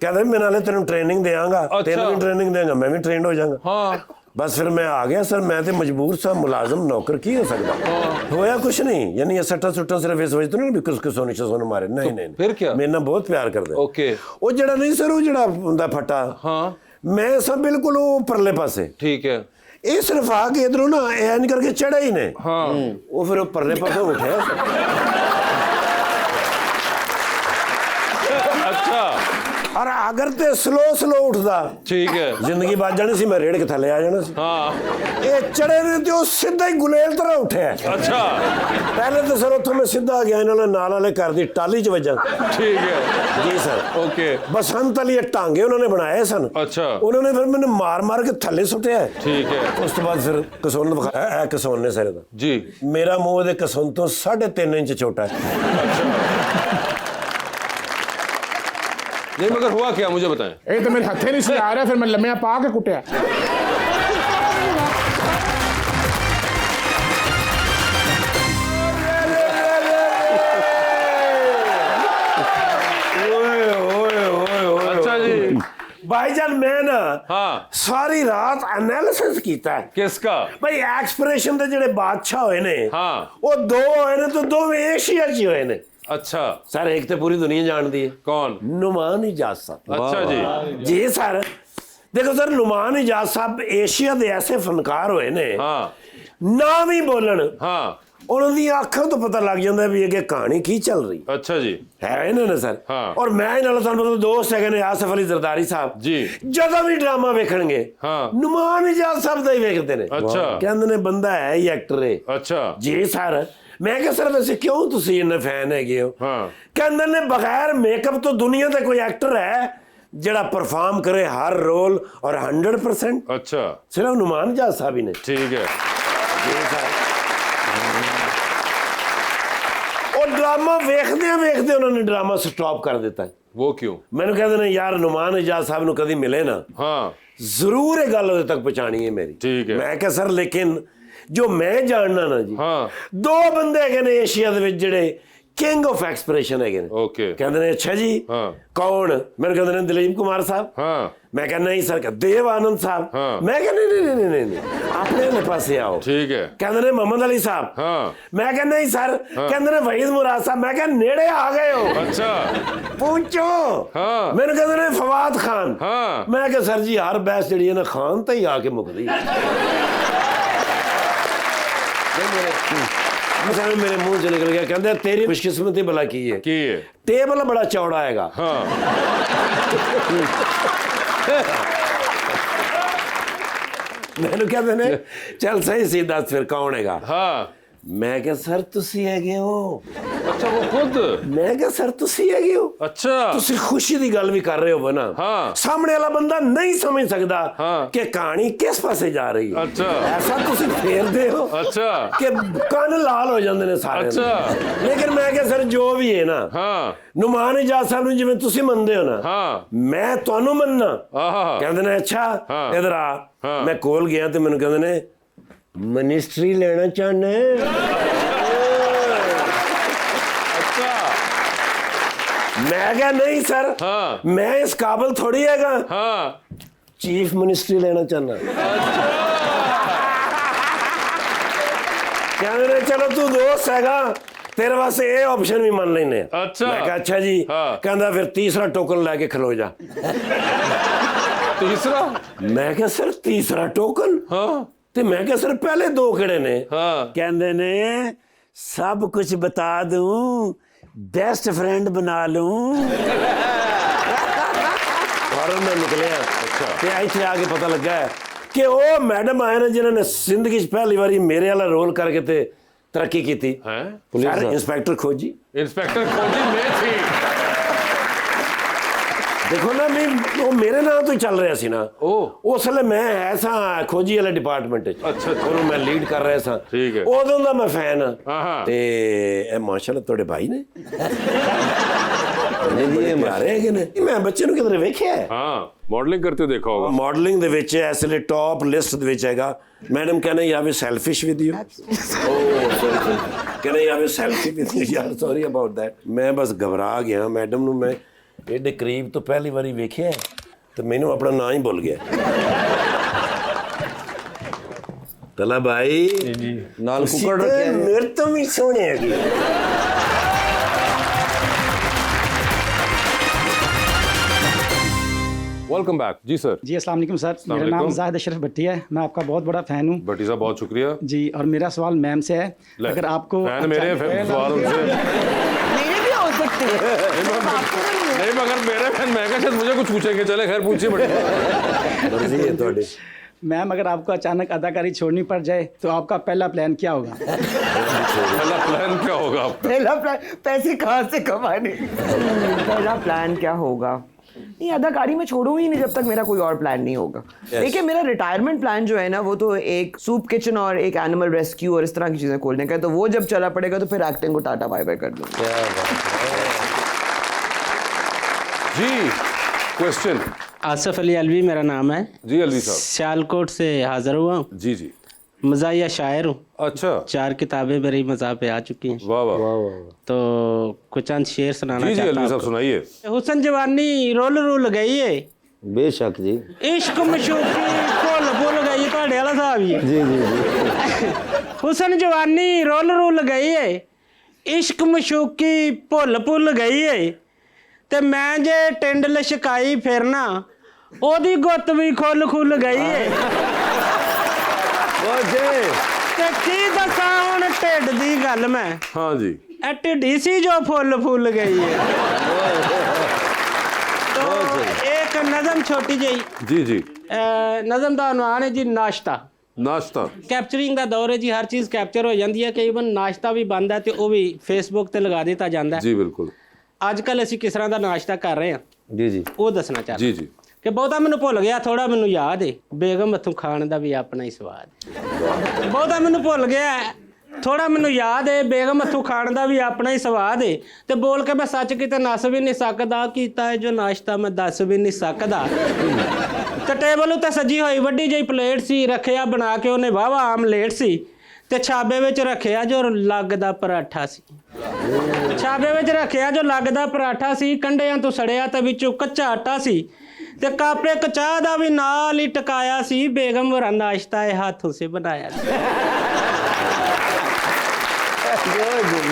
S4: ਕਹਿੰਦੇ ਮੈਂ ਨਾਲੇ ਤੈਨੂੰ ਟ੍ਰੇਨਿੰਗ ਦੇਵਾਂਗਾ, ਤੈਨੂੰ ਵੀ ਟ੍ਰੇਨਿੰਗ ਦੇਵਾਂਗਾ, ਮੈਂ ਵੀ ਟ੍ਰੇਨਡ ਹੋ ਜਾਵਾਂਗਾ।
S1: हाँ,
S4: ਬਸ ਫਿਰ ਮੈਂ ਆ ਗਿਆ ਸਰ। ਮੈਂ ਤੇ ਮਜਬੂਰ ਸਾਂ, ਮੁਲਾਜ਼ਮ ਨੌਕਰ ਕੀ ਹੋ ਸਕਦਾ। ਹੋਇਆ ਕੁਛ ਨਹੀਂ, ਯਾਨੀ ਇਹ ਸੱਟਾ ਸੁੱਟਾ ਸਿਰਫ ਇਸ ਵਜ੍ਹਾ ਤੋਂ ਨਹੀਂ ਵੀ ਕਿਸ ਨੂੰ ਨਿਸ਼ਾਨ ਮਾਰੇ, ਨਹੀਂ ਨਹੀਂ।
S1: फिर क्या?
S4: ਮੇਰੇ ਨਾਲ ਬਹੁਤ ਪਿਆਰ ਕਰਦੇ।
S1: ओके,
S4: ਉਹ ਜਿਹੜਾ ਨਹੀਂ ਸਰ, ਉਹ ਜਿਹੜਾ ਹੁੰਦਾ ਫੱਟਾ,
S1: हाँ,
S4: ਮੈਂ ਸਭ ਬਿਲਕੁਲ ਉਹ ਪਰਲੇ ਪਾਸੇ।
S1: ठीक है,
S4: ਇਹ ਸਿਰਫ ਆ ਕੇ ਇਧਰੋਂ ਨਾ ਐਨ ਕਰਕੇ ਚੜਾ ਹੀ ਨੇ।
S1: हाँ,
S4: ਉਹ ਫਿਰ ਉਹ ਪਰਲੇ ਪਾਸੇ ਉੱਠਿਆ।
S1: अच्छा,
S4: ਔਰ ਅਗਰ ਤੇ ਸਲੋ ਉੱਠਦਾ,
S1: ठीक है,
S4: ਜ਼ਿੰਦਗੀ ਬਚ ਜਾਣੀ ਸੀ, ਮੈਂ ਰੇੜ ਕੇ ਥੱਲੇ ਆ ਜਾਣਾ ਸੀ।
S1: हाँ,
S4: ਇਹ ਚੜੇ ਨੇ ਤੇ ਉਹ ਸਿੱਧਾ ਹੀ ਗੁਲੇਲ ਤਰ੍ਹਾਂ ਉੱਠਿਆ।
S1: अच्छा,
S4: ਪਹਿਲੇ ਤਾਂ ਸਰ ਉੱਥੋਂ ਮੈਂ ਸਿੱਧਾ ਗਿਆ ਇਹਨਾਂ ਨਾਲ ਵਾਲੇ ਘਰ ਦੀ ਟਾਲੀ 'ਚ ਵੱਜਾਂ।
S1: ठीक है,
S4: ਜੀ ਸਰ।
S1: ओके,
S4: ਬਸੰਤ ਵਾਲੀ ਇਹ ਟਾਂਗੇ ਉਹਨਾਂ ਨੇ ਬਣਾਏ ਸਨ।
S1: अच्छा,
S4: ਉਹਨਾਂ ਨੇ ਫਿਰ ਮੈਨੂੰ ਮਾਰ ਕੇ ਥੱਲੇ ਸੁੱਟਿਆ।
S1: ठीक है,
S4: ਉਸ ਤੋਂ ਬਾਅਦ ਫਿਰ ਕਸੌਨ ਵਿਖਾਇਆ, ਇਹ ਕਸੌਨ ਨੇ ਸਾਰੇ ਦਾ।
S1: जी,
S4: ਮੇਰਾ ਮੂੰਹ ਉਹਦੇ ਕਸੌਨ ਤੋਂ 3.5 ਇੰਚ ਛੋਟਾ ਹੈ।
S1: नहीं मगर हुआ क्या मुझे बताएं।
S8: ਇਹ ਤਾਂ ਮੇਰੇ ਹੱਥੇ ਨਹੀਂ ਸੀ ਆ ਰਿਹਾ, ਫਿਰ ਮੈਂ ਲੰਮਿਆ ਪਾ ਕੇ ਕੁੱਟਿਆ।
S1: अच्छा जी,
S4: ਭਾਈਜਾਨ ਮੈਂ ਨਾ
S1: हाँ,
S4: ਸਾਰੀ ਰਾਤ ਐਨਾਲਿਸਿਸ ਕੀਤਾ ਹੈ।
S1: किसका?
S4: ਭਾਈ ਐਕਸਪ੍ਰੈਸ਼ਨ ਦੇ ਜਿਹੜੇ ਬਾਦਸ਼ਾਹ ਹੋਏ ਨੇ,
S1: हाँ,
S4: ਉਹ ਦੋ ਹੋਏ ਨੇ ਤੇ ਦੋਵੇਂ ਏਸ਼ੀਆ 'ਚ ਹੀ ਹੋਏ ਨੇ।
S1: अच्छा,
S4: ਸਰ ਇੱਕ ਤੇ ਪੂਰੀ ਦੁਨੀਆ ਜਾਣਦੀ ਹੈ,
S1: कौन?
S4: ਨੁਮਾਨ ਇਜਾਜ਼ ਸਾਹਿਬ।
S1: अच्छा जी,
S4: ਜੀ ਸਰ। ਦੇਖੋ ਸਰ, ਨੁਮਾਨ ਇਜਾਜ਼ ਸਾਹਿਬ ਏਸ਼ੀਆ ਦੇ ਐਸੇ ਫਨਕਾਰ ਹੋਏ ਨੇ,
S1: हाँ,
S4: ਨਾ ਵੀ ਬੋਲਣ,
S1: हाँ,
S4: ਉਹਨਾਂ ਦੀਆਂ ਅੱਖਾਂ ਤੋਂ ਪਤਾ ਲੱਗ ਜਾਂਦਾ ਵੀ ਅੱਗੇ ਕਹਾਣੀ ਕੀ ਚੱਲ ਰਹੀ
S1: अच्छा जी,
S4: ਹੈ ਇਹਨਾਂ ਨੇ ਸਰ।
S1: ਹਾਂ।
S4: ਔਰ ਮੈਂ ਇਹਨਾਂ ਨਾਲ ਤੁਹਾਨੂੰ ਪਤਾ ਦੋਸਤ ਹੈਗੇ ਨੇ ਆਸਿਫ ਅਲੀ ਜ਼ਰਦਾਰੀ ਸਾਹਿਬ
S1: ਜੀ।
S4: ਜਦੋਂ ਵੀ ਡਰਾਮਾ ਵੇਖਣਗੇ,
S1: ਹਾਂ।
S4: ਨੁਮਾਨ ਇਜਾਜ਼ ਸਾਹਿਬ ਦਾ ਹੀ ਵੇਖਦੇ ਨੇ।
S1: ਅੱਛਾ।
S4: ਕਹਿੰਦੇ ਨੇ ਬੰਦਾ ਹੈ ਹੀ ਐਕਟਰ ਹੈ।
S1: अच्छा,
S4: ਜੀ ਸਰ। ਮੈਂ ਕਿਹਾ ਸਰ ਵੈਸੇ ਕਿਉਂ ਤੁਸੀਂ ਇੰਨੇ ਫੈਨ ਹੈਗੇ ਹੋ?
S1: ਹਾਂ।
S4: ਕਹਿੰਦੇ ਨੇ ਬਗੈਰ ਮੇਕਅਪ ਤੋਂ ਦੁਨੀਆ ਤੇ ਕੋਈ ਐਕਟਰ ਹੈ ਜਿਹੜਾ ਪਰਫਾਰਮ ਕਰੇ ਹਰ ਰੋਲ ਔਰ 100%?
S1: अच्छा,
S4: ਸਿਰਫ ਨੁਮਾਨ ਇਜਾਜ਼ ਸਾਹਿਬ ਹੀ ਨੇ।
S1: ठीक है,
S4: ਜੀ ਸਰ। ਉਹ ਡਰਾਮਾ ਵੇਖਦੇ ਉਹਨਾਂ ਨੇ ਡਰਾਮਾ ਸਟਾਪ ਕਰ ਦਿੱਤਾ।
S1: वो क्यों?
S4: ਮੈਨੂੰ ਕਹਿੰਦੇ ਨੇ ਯਾਰ ਨੁਮਾਨ ਇਜਾਜ਼ ਸਾਹਿਬ ਨੂੰ ਕਦੀ ਮਿਲੇ ਨਾ,
S1: हाँ
S4: ਜ਼ਰੂਰ ਇਹ ਗੱਲ ਉਹਦੇ ਤੱਕ ਪਹੁੰਚਾਣੀ ਹੈ ਮੇਰੀ।
S1: ਠੀਕ ਹੈ।
S4: ਮੈਂ ਕਿਹਾ ਸਰ ਲੇਕਿਨ ਜੋ ਮੈਂ ਜਾਣਨਾ ਨਾ ਜੀ,
S1: ਹਾਂ।
S4: 2 ਬੰਦੇ ਹੈਗੇ ਨੇ ਏਸ਼ੀਆ ਦੇ ਵਿੱਚ ਜਿਹੜੇ ਕਿੰਗ ਆਫ ਐਕਸਪ੍ਰੈਸ਼ਨ ਹੈਗੇ ਨੇ।
S1: ओके
S4: ਕਹਿੰਦੇ ਨੇ ਅੱਛਾ ਜੀ
S1: ਹਾਂ।
S4: ਕੌਣ? ਮੈਨੂੰ ਕਹਿੰਦੇ ਨੇ ਦਲੀਪ ਕੁਮਾਰ ਸਾਹਿਬ।
S1: हाँ
S4: ਮੈਂ ਕਿਹਾ ਨਹੀਂ ਸਰ। ਦੇਵ ਆਨੰਦ ਸਾਹਿਬ।
S1: ਹਾਂ।
S4: ਮੈਂ ਕਿਹਾ ਨਹੀਂ ਆਪਣੇ ਵਾਲੇ ਪਾਸੇ ਆਓ।
S1: ठीक है।
S4: ਕਹਿੰਦੇ ਨੇ ਮੁਹੰਮਦ ਅਲੀ ਸਾਹਿਬ।
S1: हाँ
S4: ਮੈਂ ਕਿਹਾ ਨਹੀਂ ਸਰ। ਕਹਿੰਦੇ ਨੇ ਵਹੀਦ ਮੁਰਾਦ ਸਾਹਿਬ। ਮੈਂ ਕਿਹਾ ਨੇੜੇ ਆ ਗਏ ਹੋ,
S1: अच्छा
S4: ਪਹੁੰਚੋ।
S1: ਹਾਂ।
S4: ਮੈਨੂੰ ਕਹਿੰਦੇ ਨੇ ਫਵਾਦ ਖਾਨ।
S1: हाँ
S4: ਮੈਂ ਕਿਹਾ ਸਰ ਜੀ ਹਰ ਬਹਿਸ ਜਿਹੜੀ ਹੈ ਨਾ ਖਾਨ ਤੇ ਹੀ ਆ ਕੇ ਮੁੱਕਦੀ ਹੈ। ਮੇਰੇ ਮੂੰਹ ਚ ਨਿਕਲ ਗਿਆ। ਕਹਿੰਦੇ ਤੇਰੀ ਖੁਸ਼ਕਿਸਮਤੀ ਭਲਾ ਕੀ ਹੈ?
S1: की है?
S4: ਟੇਬਲ ਬੜਾ ਚੌੜਾ ਹੈਗਾ।
S1: हाँ
S4: ਮੈਨੂੰ ਕਹਿੰਦੇ ਨੇ ਚੱਲ ਸਹੀ ਸੀ ਦੱਸ ਫਿਰ ਕੌਣ ਹੈਗਾ?
S1: हाँ
S4: ਮੈਂ ਕਿਹਾ ਸਰ ਤੁਸੀਂ ਹੈਗੇ ਹੋ।
S1: अच्छा वो खुद?
S4: ਮੈਂ ਕਿਹਾ ਸਰ ਤੁਸੀਂ ਹੈਗੇ ਹੋ।
S1: अच्छा
S4: ਤੁਸੀਂ ਖੁਸ਼ੀ ਦੀ ਗੱਲ ਵੀ ਕਰ ਰਹੇ ਹੋ ਨਾ।
S1: ਹਾਂ।
S4: ਸਾਹਮਣੇ ਵਾਲਾ ਬੰਦਾ ਨਹੀਂ ਸਮਝ ਸਕਦਾ
S1: ਹਾਂ।
S4: ਕਿ ਕਹਾਣੀ ਕਿਸ ਪਾਸੇ ਜਾ ਰਹੀ ਹੈ।
S1: ਅੱਛਾ।
S4: ਐਸਾ ਤੁਸੀਂ ਫੇਰਦੇ ਹੋ
S1: अच्छा
S4: ਕਿ ਕੰਨ ਲਾਲ ਹੋ ਜਾਂਦੇ ਨੇ ਸਾਰੇ।
S1: ਅੱਛਾ।
S4: ਲੇਕਿਨ ਮੈਂ ਕਿਹਾ ਸਰ ਜੋ ਵੀ ਹੈ ਨਾ,
S1: हाँ
S4: ਨੁਮਾਨ ਇਜਾਜ਼ ਸਾਹਿਬ ਨੂੰ ਜਿਵੇਂ ਤੁਸੀਂ ਮੰਨਦੇ ਹੋ ਨਾ,
S1: हाँ
S4: ਮੈਂ ਤੁਹਾਨੂੰ ਮੰਨਣਾ।
S1: आहा
S4: ਕਹਿੰਦੇ ਨੇ ਅੱਛਾ
S1: ਹਾਂ।
S4: ਇਧਰ ਆ।
S1: ਹਾਂ।
S4: ਮੈਂ ਕੋਲ ਗਿਆ ਤੇ ਮੈਨੂੰ ਕਹਿੰਦੇ ਨੇ ਮਿਨਿਸਟਰੀ ਲੈਣਾ ਚਾਹੁੰਦਾ ਹੈ।
S1: अच्छा
S4: ਮੈਂ ਕਿਹਾ ਨਹੀਂ ਸਰ,
S1: हाँ
S4: ਮੈਂ ਇਸ ਕਾਬਲ ਥੋੜੀ ਹੈਗਾ।
S1: हाँ
S4: ਚੀਫ ਮਿਨਿਸਟਰੀ ਲੈਣਾ ਚਾਹੁੰਦਾ। ਕਹਿੰਦੇ ਨੇ ਚਲੋ ਤੂੰ ਦੋਸਤ ਹੈਗਾ, ਤੇਰੇ ਵਾਸਤੇ ਇਹ ਆਪਸ਼ਨ ਵੀ ਮੰਨ ਲੈਨੇ ਆ।
S1: अच्छा
S4: ਮੈਂ ਕਿਹਾ ਅੱਛਾ ਜੀ।
S1: ਹਾਂ।
S4: ਕਹਿੰਦਾ ਫਿਰ ਤੀਸਰਾ ਟੋਕਨ ਲੈ ਕੇ ਖਲੋ ਜਾ।
S1: तीसरा?
S4: ਮੈਂ ਕਿਹਾ ਸਰ ਤੀਸਰਾ ਟੋਕਨ?
S1: हाँ
S4: ਤੇ ਮੈਂ ਕਿਹਾ ਸਰ ਪਹਿਲੇ 2 ਕਿਹੜੇ ਨੇ?
S1: हाँ
S4: ਕਹਿੰਦੇ ਨੇ ਸਭ ਕੁਝ ਬਤਾ ਦੂੰ, ਬੈਸਟ ਫਰੈਂਡ ਬਣਾ ਲੂੰ। ਫੌਰਨ ਮੈਂ ਨਿਕਲਿਆ। ਤੇ ਇੱਥੇ ਆ ਕੇ ਪਤਾ ਲੱਗਾ ਕਿ ਉਹ ਮੈਡਮ ਆਏ ਨੇ ਜਿਨ੍ਹਾਂ ਨੇ ਜ਼ਿੰਦਗੀ 'ਚ ਪਹਿਲੀ ਵਾਰੀ ਮੇਰੇ ਵਾਲਾ ਰੋਲ ਕਰਕੇ ਤੇ ਤਰੱਕੀ ਕੀਤੀ।
S1: हैं?
S4: ਸਰ ਇੰਸਪੈਕਟਰ ਖੋਜੀ।
S1: इंस्पेक्टर खोजी में थी?
S4: ਦੇਖੋ ਨਾ ਮੈਂ ਉਹ ਮੇਰੇ ਨਾਂ ਤੋਂ ਹੀ ਚੱਲ ਰਿਹਾ ਸੀ ਨਾ।
S1: ਉਹ
S4: ਉਸ ਵੇਲੇ ਮੈਂ ਐਸਾ ਖੋਜੀ ਵਾਲੇ ਡਿਪਾਰਟਮੈਂਟ 'ਚ।
S1: ਅੱਛਾ।
S4: ਉਹਨੂੰ ਮੈਂ ਲੀਡ ਕਰ ਰਿਹਾ ਸਾਂ।
S1: ਠੀਕ ਹੈ।
S4: ਉਦੋਂ ਦਾ ਮੈਂ ਫੈਨ
S1: ਹਾਂ।
S4: ਹਾਂ। ਤੇ ਇਹ ਮਾਸ਼ਾਅੱਲਾ ਤੁਹਾਡੇ ਭਾਈ ਨੇ ਇਹ ਮਾਰੇ ਹੈਗੇ ਨੇ। ਮੈਂ ਬੱਚੇ ਨੂੰ ਕਿਧਰੇ ਵੇਖਿਆ ਹੈ।
S1: हाँ मॉडलिंग करते हुए देखा होगा।
S4: ਮਾਡਲਿੰਗ ਦੇ ਵਿੱਚ ਇਸ ਵੇਲੇ ਟੌਪ ਲਿਸਟ ਦੇ ਵਿੱਚ ਹੈਗਾ। Madam can I have a selfish with you? Can I have a selfie with you? ਯਾਰ ਸੌਰੀ ਅਬਾਊਟ ਦੈਟ। ਮੈਂ ਬਸ ਘਬਰਾ ਗਿਆ। ਮੈਡਮ ਨੂੰ ਮੈਂ ਇਹਦੇ ਕਰੀਬ ਤੋਂ ਪਹਿਲੀ ਵਾਰੀ ਵੇਖਿਆ ਤੇ ਮੈਨੂੰ ਆਪਣਾ ਨਾਂ ਹੀ ਭੁੱਲ ਗਿਆ। ਤਲਾ ਭਾਈ
S6: जी
S2: ਨਾਲ ਕੁੱਕੜ ਰੱਖਿਆ।
S4: ਮੇਰੇ ਤੋਂ ਵੀ ਸੋਹਣੇ ਹੈਗੇ।
S1: वेलकम बैक जी सर।
S9: जी अस्सलाम वालेकुम सर। मेरा नाम
S1: वालेकुम।
S9: जाहिद अशरफ भट्टी है। मैं आपका बहुत बड़ा फ़ैन हूँ
S1: भट्टी साहब बहुत शुक्रिया।
S9: जी। और मेरा सवाल मैम से है,
S1: ले,
S9: अगर आपको
S1: फैन मेरे सवाल उनसे
S5: मेरे भी हो सकते हैं।
S1: नहीं मगर मेरे फैन मैं शायद मुझे कुछ पूछेंगे। चले खैर पूछिए बड़ी
S4: मर्जी है ਤੁਹਾਡੀ।
S9: मैम अगर आपको अचानक अदाकारी छोड़नी पड़ जाए तो आपका पहला प्लान क्या होगा?
S1: पहला प्लान क्या होगा आपका?
S5: पहला प्लान पैसे कहाँ से कमाने। पहला प्लान क्या होगा? नहीं, अदाकारी में छोड़ूंगी नहीं जब तक मेरा कोई और प्लान नहीं होगा। देखिए मेरा रिटायरमेंट प्लान जो है ना वो तो एक सूप किचन और एक एनिमल रेस्क्यू और इस तरह की चीजें खोलने का है। तो वो जब चला पड़ेगा तो फिर एक्टिंग को टाटा बाय बाय कर दूंगा।
S1: जी क्वेश्चन।
S10: आसफ अली अलवी मेरा नाम है।
S1: जी अलवी साहब।
S10: सियालकोट से हाजिर हुआ हूँ।
S1: जी जी।
S10: मज़ाहिया शायर हूँ।
S1: अच्छा
S10: 4 किताबें मेरी मज़ा पे आ चुकी हैं।
S1: वाह वाह।
S10: तो कुछ चंद शेर सुनाना
S1: जी जी
S10: चाहता
S1: अलवी साहब
S10: हूँ।
S1: सुनाइए।
S10: हुसन जवानी रोल रोल गई है,
S2: बेशक जी।
S10: इश्क मशूकी फुल फुल गई है। ਤੁਹਾਡੇ ਵਾਲਾ ਸਾਹਿਬ ਹੀ
S2: जी जी जी।
S10: हुसन जवानी रोल रोल गई है, इश्क मशूकी भुल भुल गई है। ते मैं जे टिंड लशकाई फिरना ओदी गुत्त भी खुल खुल गई है। ते की दसा हुण ढिड दी गल मैं।
S1: हाँ जी।
S10: ए ढिडी सी जो फुल फुल गई है। तो एक नज़म छोटी जी।
S1: जी जी।
S10: नज़म का उन्वान है जी नाश्ता।
S1: नाश्ता।
S10: कैप्चरिंग का दौर है जी, हर चीज़ कैप्चर हो जाती है। कई बार नाश्ता भी बनता है तो वह भी फेसबुक पर लगा दिता जाता है।
S1: जी बिल्कुल।
S10: अजकल असीं किस तरह का नाश्ता कर रहे हैं
S2: जी जी।
S10: वो दसना चाहते
S1: जी जी।
S10: कि बहुता मैनू भुल गया, थोड़ा मैनू याद है बेगम हथों खाण का भी अपना ही स्वाद है। बहुता मैनू भुल गया ਥੋੜਾ ਮੈਨੂੰ ਯਾਦ ਏ ਬੇਗਮ ਹੱਥੋਂ ਖਾਣ ਦਾ ਵੀ ਆਪਣਾ ਹੀ ਸਵਾਦ ਏ ਤੇ ਬੋਲ ਕੇ ਮੈਂ ਸੱਚ ਕਿਤੇ ਨੱਸ ਵੀ ਨਹੀਂ ਸਕਦਾ ਕੀਤਾ ਹੈ ਜੋ ਨਾਸ਼ਤਾ ਮੈਂ ਦੱਸ ਵੀ ਨਹੀਂ ਸਕਦਾ ਤੇ ਟੇਬਲ ਉੱਤੇ ਸਜੀ ਹੋਈ ਵੱਡੀ ਜਿਹੀ ਪਲੇਟ ਸੀ ਰੱਖਿਆ ਬਣਾ ਕੇ ਉਹਨੇ ਵਾਵਾ ਆਮਲੇਟ ਸੀ ਤੇ ਛਾਬੇ ਵਿੱਚ ਰੱਖਿਆ ਜੋ ਲੱਗਦਾ ਪਰਾਠਾ ਸੀ ਛਾਬੇ ਵਿੱਚ ਰੱਖਿਆ ਜੋ ਲੱਗਦਾ ਪਰਾਠਾ ਸੀ ਕੰਢਿਆਂ ਤੋਂ ਸੜਿਆ ਤੇ ਵਿੱਚੋਂ ਕੱਚਾ ਆਟਾ ਸੀ ਤੇ ਕਾਪੇ ਚਾਹ ਦਾ ਵੀ ਨਾਲ ਹੀ ਟਕਾਇਆ ਸੀ ਬੇਗਮ ਵਰਾ ਨਾਸ਼ਤਾ ਇਹ ਹੱਥੋਂ ਸੇ ਬਣਾਇਆ ਸੀ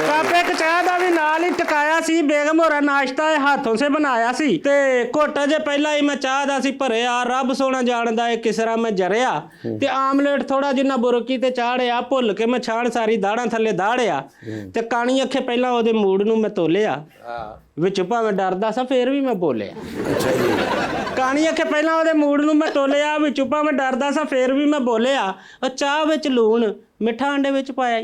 S10: ਕਾਪੇ ਚਾਹ ਦਾ ਵੀ ਨਾਲ ਹੀ ਟਕਾਇਆ ਸੀ ਬੇਗਮ ਹੋਰਾਂ ਨਾਸ਼ਤਾ ਇਹ ਹੱਥੋਂ ਸੇ ਬਣਾਇਆ ਸੀ ਤੇ ਘੋਟਾ ਜੇ ਪਹਿਲਾਂ ਹੀ ਮੈਂ ਚਾਹ ਦਾ ਸੀ ਭਰਿਆ ਰੱਬ ਸੋਹਣਾ ਜਾਣਦਾ ਏ ਕਿਸ ਤਰ੍ਹਾਂ ਮੈਂ ਜਰਿਆ ਤੇ ਆਮਲੇਟ ਥੋੜਾ ਜਿੰਨਾ ਬੁਰਕੀ ਤੇ ਚਾੜਿਆ ਭੁੱਲ ਕੇ ਮੈਂ ਛਾਣ ਸਾਰੀ ਦਾੜਾਂ ਥੱਲੇ ਦਾੜਿਆ ਤੇ ਕਾਣੀ ਅੱਖੇ ਪਹਿਲਾਂ ਉਹਦੇ ਮੂਡ ਨੂੰ ਮੈਂ ਤੋਲਿਆ ਵਿੱਚ ਭਾਵੇਂ ਡਰਦਾ ਸਾਂ ਫੇਰ ਵੀ ਮੈਂ ਬੋਲਿਆ ਕਾਣੀ ਅੱਖੇ ਪਹਿਲਾਂ ਉਹਦੇ ਮੂਡ ਨੂੰ ਮੈਂ ਤੋਲਿਆ ਵਿੱਚ ਭਾਵੇਂ ਡਰਦਾ ਸਾਂ ਫੇਰ ਵੀ ਮੈਂ ਬੋਲਿਆ ਉਹ ਚਾਹ ਵਿੱਚ ਲੂਣ ਮਿੱਠਾ ਅੰਡੇ ਵਿੱਚ ਪਾਇਆ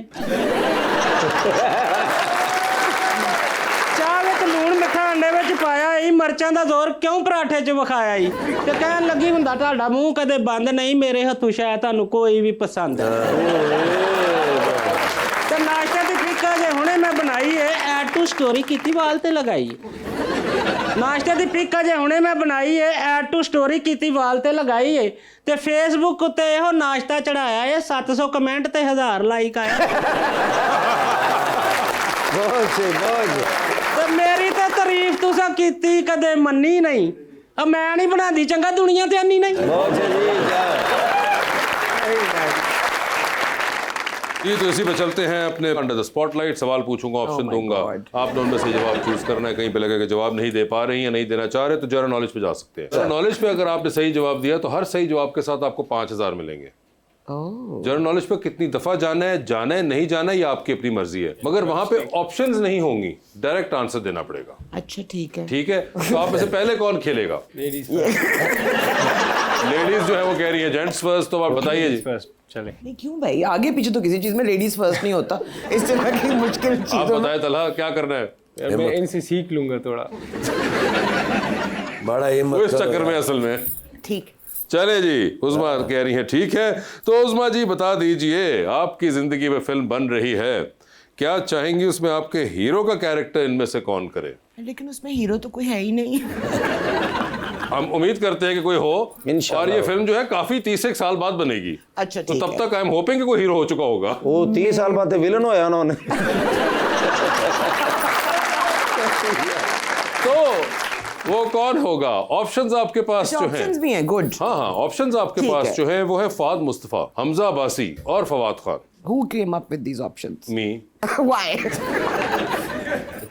S10: ਚਾਹ ਵਿੱਚ ਲੂਣ ਮਿੱਠਾ ਅੰਡੇ ਵਿੱਚ ਪਾਇਆ ਹੀ ਮਿਰਚਾਂ ਦਾ ਜ਼ੋਰ ਕਿਉਂ ਪਰਾਠੇ 'ਚ ਵਿਖਾਇਆ ਹੀ ਤੇ ਕਹਿਣ ਲੱਗੀ ਹੁੰਦਾ ਤੁਹਾਡਾ ਮੂੰਹ ਕਦੇ ਬੰਦ ਨਹੀਂ ਮੇਰੇ ਹੱਥੋਂ ਸ਼ਾਇਦ ਤੁਹਾਨੂੰ ਕੋਈ ਵੀ ਪਸੰਦ ਤੇ ਨਾਸ਼ਤੇ ਦੀ ਫਿੱਕਾ ਜੇ ਹੁਣੇ ਮੈਂ ਬਣਾਈ ਏ ਐਡ ਟੂ ਸਟੋਰੀ ਕੀਤੀ ਵਾਲ ਤੇ ਲਗਾਈ ਨਾਸ਼ਤੇ ਦੀ ਪਿਕ ਅਜੇ ਹੁਣੇ ਮੈਂ ਬਣਾਈ ਏ ਐਡ ਟੂ ਸਟੋਰੀ ਕੀਤੀ ਵਾਲ ਤੇ ਲਗਾਈ ਏ ਤੇ ਫੇਸਬੁੱਕ ਉੱਤੇ ਇਹੋ ਨਾਸ਼ਤਾ ਚੜਾਇਆ ਏ 700 ਕਮੈਂਟ ਤੇ 1000 ਲਾਈਕ ਆਇਆ ਤੇ ਮੇਰੀ ਤਾਂ ਤਾਰੀਫ ਤੁਸੀਂ ਕੀਤੀ ਕਦੇ ਮੰਨੀ ਨਹੀਂ ਆ ਮੈਂ ਨਹੀਂ ਬਣਾਉਂਦੀ ਚੰਗਾ ਦੁਨੀਆ ਤੇ ਆਨੀ ਨਹੀਂ
S1: जी तो इसी पे चलते हैं अपने अंडर द स्पॉटलाइट सवाल पूछूंगा ऑप्शन दूंगा आप दोनों में से जवाब चूज करना है कहीं पे लगे कि जवाब नहीं दे पा रही या नहीं देना चाह रहे तो जनरल नॉलेज पे जा सकते हैं जनरल नॉलेज पे अगर आपने सही जवाब दिया तो हर सही जवाब के साथ आपको 5000 मिलेंगे जनरल नॉलेज पे कितनी दफा जाना है नहीं जाना है ये आपकी अपनी मर्जी है मगर वहां पे ऑप्शंस नहीं होंगी डायरेक्ट आंसर देना पड़ेगा
S5: अच्छा ठीक है
S1: तो आप में से पहले कौन खेलेगा लेडीज जो है वो कह रही है जेंट्स फर्स्ट तो आप बताइए जी
S6: फर्स्ट चले
S5: नहीं क्यों भाई आगे पीछे तो किसी चीज में लेडीज फर्स्ट नहीं होता इस तरह की मुश्किल
S1: आप
S5: चीजों में
S1: बताएं तलहा क्या करना है
S6: यार मैं इनसे सीख लूंगा थोड़ा
S4: बड़ा हिम्मत
S1: वो इस चक्कर में असल में
S5: ठीक
S1: चले जी उस्मा कह रही है ठीक है तो उस्मा जी बता दीजिए आपकी जिंदगी में फिल्म बन रही है क्या चाहेंगी उसमें आपके हीरो का कैरेक्टर इनमें से कौन करे
S5: लेकिन उसमें हीरो तो कोई है ही नहीं
S1: हम उम्मीद करते हैं कि कोई हो और ये फिल्म जो है काफी 30 साल बाद बनेगी
S5: अच्छा
S1: तो तब तक आई एम होपिंग कि कोई हीरो हो चुका होगा
S2: वो 30 साल बाद विलन होया उन्होंने
S1: तो वो कौन होगा ऑप्शंस आपके पास जो हैं
S5: ऑप्शंस भी हैं गुड
S1: हाँ ऑप्शंस आपके पास जो है वो है फाद मुस्तफा हमजा अब्बासी और Fawad Khan
S5: who came up with these options
S1: मी
S5: व्हाई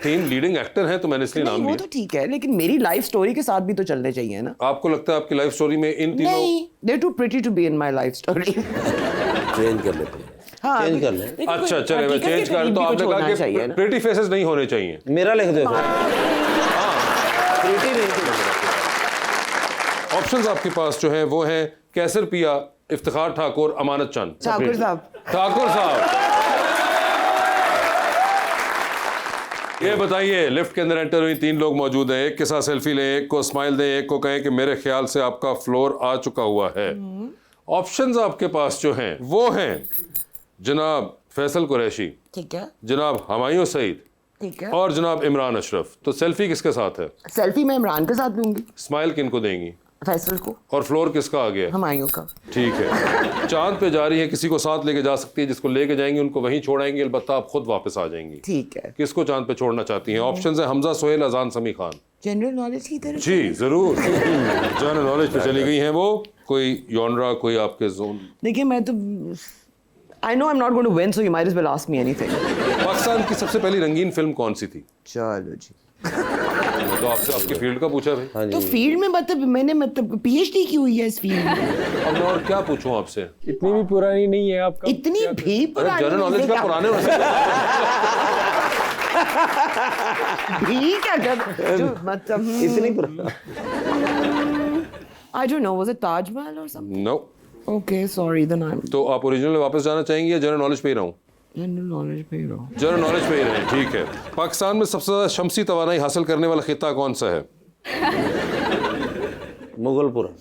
S1: 3 लीडिंग एक्टर हैं तो मैंने इसलिए नाम
S5: वो
S1: लिया
S5: तो ठीक है लेकिन मेरी लाइफ स्टोरी के साथ भी तो चलने चाहिए ना
S1: आपको लगता है आपकी लाइफ स्टोरी में इन तीनों
S5: नहीं they too pretty to be in my life story
S4: change कर लेते हैं
S5: हाँ
S2: चेंज कर ले
S1: अच्छा चले मैं चेंज कर तो आपने कहा कि प्रिटी फेसेस नहीं होने चाहिए
S2: मेरा लिख दो
S1: ऑप्शंस आपके पास जो है वो है कैसर पिया इफ्तिखार ठाकुर अमानत चंद
S5: ठाकुर साहब
S1: ये बताइए लिफ्ट के अंदर एंटर हुई 3 लोग मौजूद हैं एक के साथ सेल्फी लें एक को स्माइल दें एक को कहें कि मेरे ख्याल से आपका फ्लोर आ चुका हुआ है ऑप्शंस आपके पास जो हैं वो हैं जनाब फैसल कुरैशी
S5: ठीक है
S1: जनाब हुमायूं सईद
S5: ठीक है
S1: और जनाब इमरान अशरफ तो सेल्फी किसके साथ है
S5: सेल्फी मैं इमरान के साथ लूंगी
S1: स्माइल किनको देंगी
S5: फैसल को
S1: और फ्लोर किसका आ गया
S5: हुमायूं का
S1: ठीक है चांद पे जा रही है किसी को साथ लेके जा सकती है जिसको लेके जाएंगे उनको वहीं छोड़ाएंगे अलबत्ता आप खुद वापस आ जाएंगी
S5: ठीक है
S1: किसको चांद पे छोड़ना चाहती हैं ऑप्शंस है हमजा सोहेल अजान समी खान
S5: जनरल नॉलेज की तरफ
S1: जी जरूर जनरल नॉलेज पे चली गई हैं वो कोई जॉनरा कोई आपके जोन
S5: देखिए मैं तो I know I'm not going to win, so you might as well ask me anything.
S1: Pakistan की सबसे पहली रंगीन फिल्म कौन सी थी
S5: चलो जी
S1: मैं तो आपसे आपके फील्ड का पूछा भाई
S5: तो फील्ड में मैंने PhD की हुई है इस फील्ड में
S1: अब मैं और क्या पूछूं आपसे
S6: इतनी भी पुरानी नहीं है आपका
S5: इतनी भी पुरानी
S1: जनरल नॉलेज का पुराने
S5: ठीक है जो मतलब
S2: इतनी पुरानी
S5: I don't know, was it Taj Mahal or something?
S1: No
S5: Okay, sorry, then I'm
S1: तो आप ओरिजिनल में वापस जाना चाहेंगे या जनरल नॉलेज पे ही रहूं
S5: जनरल नॉलेज पे ही रहो
S1: जनरल नॉलेज पे ही रहें ठीक है पाकिस्तान में सबसे ज्यादा शमसी तवानाई हासिल करने वाला खिता कौन सा है
S2: मुगलपुर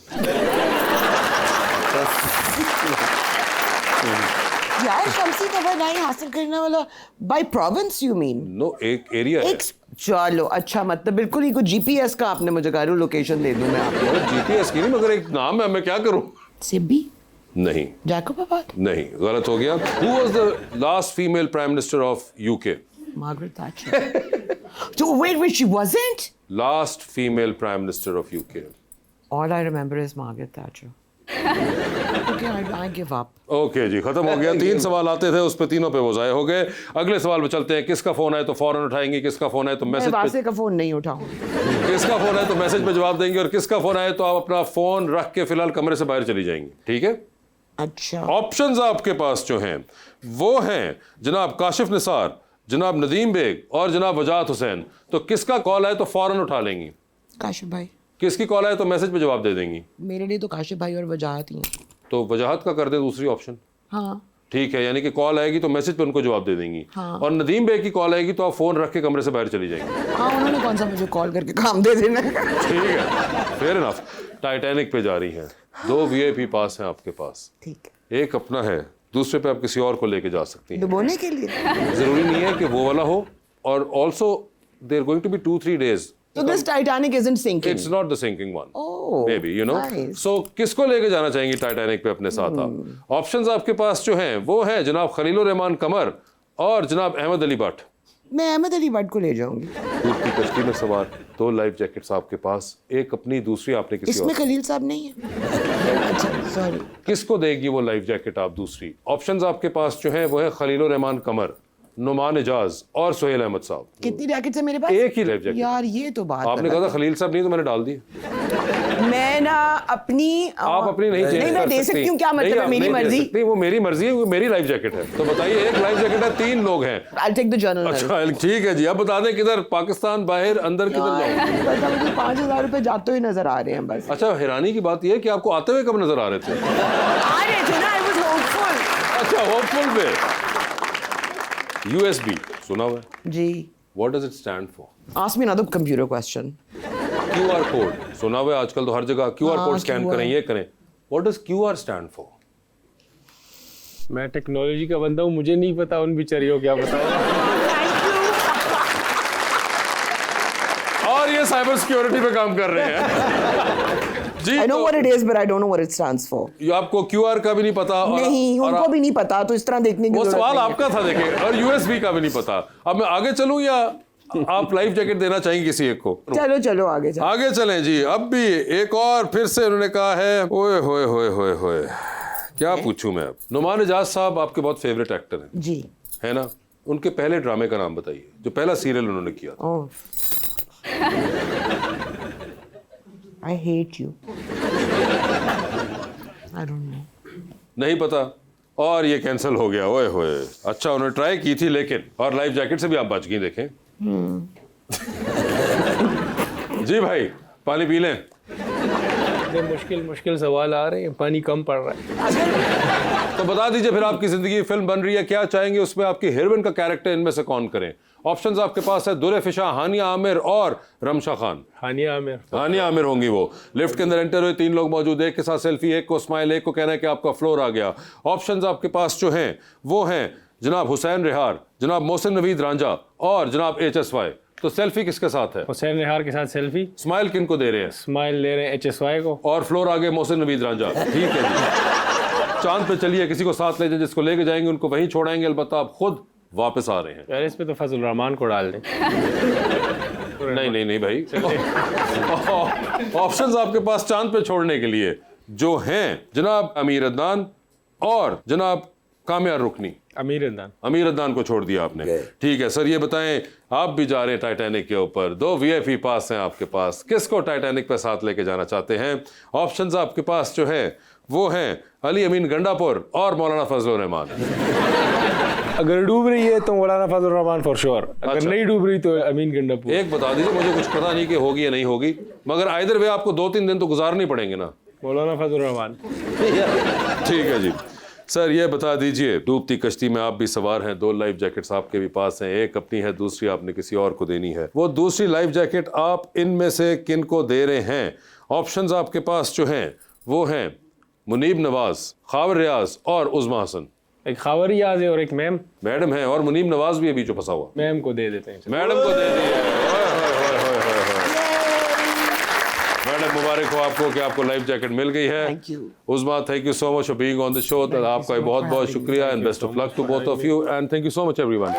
S5: यार शमसी तवानाई हासिल करने वाला by province you mean?
S1: No, एक एरिया है।
S5: एक चलो अच्छा, मतलब बिल्कुल ही कुछ जीपीएस का आपने मुझे कहा, लोकेशन दे दूं मैं आपको?
S1: जीपीएस की नहीं, मगर एक नाम है, मैं क्या करूं?
S5: सिब्बी?
S1: नहीं
S5: जैकोबाबाद?
S1: नहीं, गलत हो गया। Who was the last female prime minister of UK?
S5: Margaret Thatcher. So wait, she wasn't?
S1: Last female prime minister of UK.
S5: All I remember is Margaret Thatcher. Okay, I give up.
S1: Okay जी, खत्म हो गया। 3 सवाल आते थे, उस पे तीनों पे वो ज़ाया हो गए। अगले सवाल पे चलते हैं। किसका फोन आए तो फौरन उठाएंगे, किसका फोन आए तो
S5: मैं
S1: मैसेज
S5: वासे का फोन नहीं उठाऊं।
S1: किसका फोन आए तो मैसेज पे जवाब देंगे, और किसका फोन आए तो आप अपना फोन रख के फिलहाल कमरे से बाहर चली जाएंगी, ठीक है?
S5: अच्छा।
S1: ऑप्शंस आपके पास जो हैं वो हैं जनाब काशिफ निसार, जनाब नदीम बेग और जनाब वजाहत हुसैन। तो किसका कॉल आए तो फौरन उठा लेंगी,
S5: काशिफ भाई।
S1: किसकी कॉल आए तो मैसेज पे जवाब दे देंगी?
S5: मेरे लिए तो काशिफ भाई और वजाहत ही हैं।
S1: तो वजाहत का कर दे दूसरी ऑप्शन।
S5: हाँ
S1: ठीक है, यानी कि कॉल आएगी तो मैसेज पे उनको जवाब दे देंगी।
S5: हाँ।
S1: और नदीम बेग की कॉल आएगी तो आप फोन रख के कमरे से बाहर चली जाएंगी।
S5: हाँ, उन्होंने कौन सा मुझे कॉल करके काम दे देना है।
S1: ठीक है, फेयर इनफ। टाइटैनिक पे जा रही हैं, 2 वीआईपी पास हैं आपके पास।
S5: ठीक है।
S1: एक अपना है, दूसरे पे आप किसी और को लेके जा सकती हैं।
S5: डुबोने के लिए?
S1: जरूरी नहीं है कि वो वाला हो, और also they're going to be 2-3 days।
S5: So this Titanic isn't sinking?
S1: It's not the sinking one.
S5: Oh,
S1: maybe, you know.
S5: nice.
S1: So किसको लेके जाना चाहेंगी टाइटैनिक पे अपने साथ आप? ऑप्शंस आपके पास जो हैं वो हैं जनाब खलीलुर रहमान कमर और जनाब अहमद अली भट्ट।
S5: मैं अहमद अली भट्ट को ले जाऊंगी।
S1: दूध की कश्ती में सवार, 2 लाइफ जैकेट्स आपके पास, एक अपनी दूसरी आपने किसी
S5: इसमें
S1: और।
S5: खलील साहब नहीं है? अच्छा सॉरी।
S1: किसको देगी वो लाइफ जैकेट आप दूसरी? ऑप्शंस आपके पास जो हैं वो है खलीलुर रहमान कमर, नुमान एजाज और सुहेल अहमद साहब।
S5: कितनी जैकेट्स है मेरे पास?
S1: एक ही लाइफ जैकेट।
S5: यार ये तो बात
S1: आपने कहा था खलील साहब नहीं, तो मैंने डाल दी।
S5: मैं ना अपनी
S1: आप अपनी नहीं चेंज
S5: मैं
S1: कर
S5: दे सकती हूँ, क्या मतलब है? मेरी मर्जी।
S1: नहीं, वो मेरी मर्जी है, वो मेरी लाइफ जैकेट है। तो बताइए, एक लाइफ जैकेट है, 3 लोग हैं।
S5: I'll take the journal.
S1: अच्छा ठीक है जी, अब बता दें किधर, पाकिस्तान, बाहर, अंदर, किधर जाऊँ?
S5: पता मुझे 5,000 रुपए जाते हुए नजर आ रहे हैं बस।
S1: अच्छा, हैरानी की बात यह है कि आपको आते हुए कब नजर आ रहे थे?
S5: आ रहे थे ना, I was hopeful.
S1: अच्छा, होपफुल पे। USB सुना हुआ है?
S5: जी।
S1: What does it stand for?
S5: Ask me another computer question.
S1: QR code सुना हुआ है, आजकल तो हर जगह QR कोड स्कैन करें, ये करें। What does QR stand for?
S6: मैं टेक्नोलॉजी का बंदा हूँ, मुझे नहीं पता, उन बेचारियों क्या बताओ।
S1: और ये साइबर सिक्योरिटी पे काम कर रहे हैं। जी,
S5: I know what it is, but I don't know what it stands for.
S1: ये आपको QR का भी नहीं पता, और
S5: नहीं, उनको भी नहीं पता, तो इस तरह देखने की
S1: वो
S5: जरूरत
S1: सवाल
S5: नहीं है।
S1: आपका था, देखें, और USB का भी नहीं पता। अब मैं आगे चलूं या आप लाइफ जैकेट देना चाहेंगे किसी एक को?
S5: चलो चलो आगे चलो।
S1: आगे चलें जी। अब भी एक और फिर से उन्होंने कहा है, ओए होए होए होए होए, क्या पूछूं मैं अब। नुमान एजाज साहब आपके बहुत फेवरेट एक्टर हैं
S5: जी,
S1: है ना? उनके पहले ड्रामे का नाम बताइए, जो पहला सीरियल उन्होंने किया था।
S5: ओह, I hate you. I don't know.
S1: नहीं पता, और ये कैंसिल हो गया। ओए होए, अच्छा उन्होंने ट्राई की थी, लेकिन और लाइफ जैकेट से भी आप बच गई, देखें। जी भाई, पानी पी लें।
S6: इतने मुश्किल सवाल आ रहे हैं, पानी कम पड़ रहा है।
S1: तो बता दीजिए फिर, आपकी जिंदगी फिल्म बन रही है, क्या चाहेंगे उसमें आपकी हीरोइन का कैरेक्टर इनमें से कौन करें? ऑप्शंस आपके पास है, दुरे फिशा, हानिया आमिर और रमशा खान।
S6: हानिया आमिर।
S1: हानिया आमिर होंगी वो। लिफ्ट के अंदर एंटर हुए, 3 लोग मौजूद, एक के साथ सेल्फी, एक को स्माइल, एक को कहना है कि आपका फ्लोर आ गया। ऑप्शंस आपके पास जो हैं वो हैं जनाब हुसैन रिहार, जनाब मोहसिन नवीद रांझा और जनाब HSY। तो सेल्फी किसके साथ है?
S6: हुसैन रिहार के साथ सेल्फी।
S1: स्माइल किन को दे रहे हैं?
S6: स्माइल ले रहे हैं HSY को।
S1: और फ्लोर आगे मोहसिन नवीद रांझा। ठीक है जी। चांद पे चलिए, किसी को साथ ले जाए, जिसको लेके जाएंगे उनको वहीं छोड़ाएंगे, अलबत्ता आप खुद वापस आ रहे हैं।
S6: यार इस पे तो फजल रहमान को डाल दें।
S1: नहीं भाई, ऑप्शंस आपके पास चांद पे छोड़ने के लिए जो हैं जनाब अमीर अदनान और जनाब कामियार रुकनी।
S6: अमीर अदनान
S1: को छोड़ दिया आपने। ठीक है सर, ये बताएं, आप भी जा रहे हैं टाइटैनिक के ऊपर, 2 VIP पास हैं आपके पास, किसको टाइटैनिक पे साथ लेके जाना चाहते हैं? ऑप्शंस आपके पास जो है वो हैं अली अमीन गंडापुर और मौलाना फजलुर रहमान।
S6: अगर डूब रही है तो मौलाना फजलुर रहमान फॉर श्योर, अगर
S1: अच्छा।
S6: नहीं डूब रही तो अमीन गंडापुर।
S1: एक बता दीजिए, मुझे कुछ पता नहीं कि होगी या नहीं होगी, मगर आइदर वे आपको 2-3 दिन तो गुजारने पड़ेंगे ना।
S6: मौलाना फजलुर रहमान।
S1: ठीक है जी। सर ये बता दीजिए, डूबती कश्ती में आप भी सवार हैं, 2 लाइफ जैकेट्स आपके भी पास हैं, एक अपनी है, दूसरी आपने किसी और को देनी है। वो दूसरी लाइफ जैकेट आप इनमें से किन को दे रहे हैं? ऑप्शंस आपके पास जो हैं वो हैं मुनीब नवाज, खावर रियाज और उज़मा हसन।
S6: एक खावरियाज है और एक मैम।
S1: मैडम है और मुनीम नवाज भी अभी जो फंसा हुआ,
S6: मैम को दे देते हैं।
S1: मैडम को दे दिया। मैडम मुबारक हो आपको कि आपको लाइफ जैकेट मिल गई है।
S5: Thank you.
S1: Usma, thank you so much for being on the show. आपका बहुत बहुत शुक्रिया and best of luck to both of you and thank you so much everyone.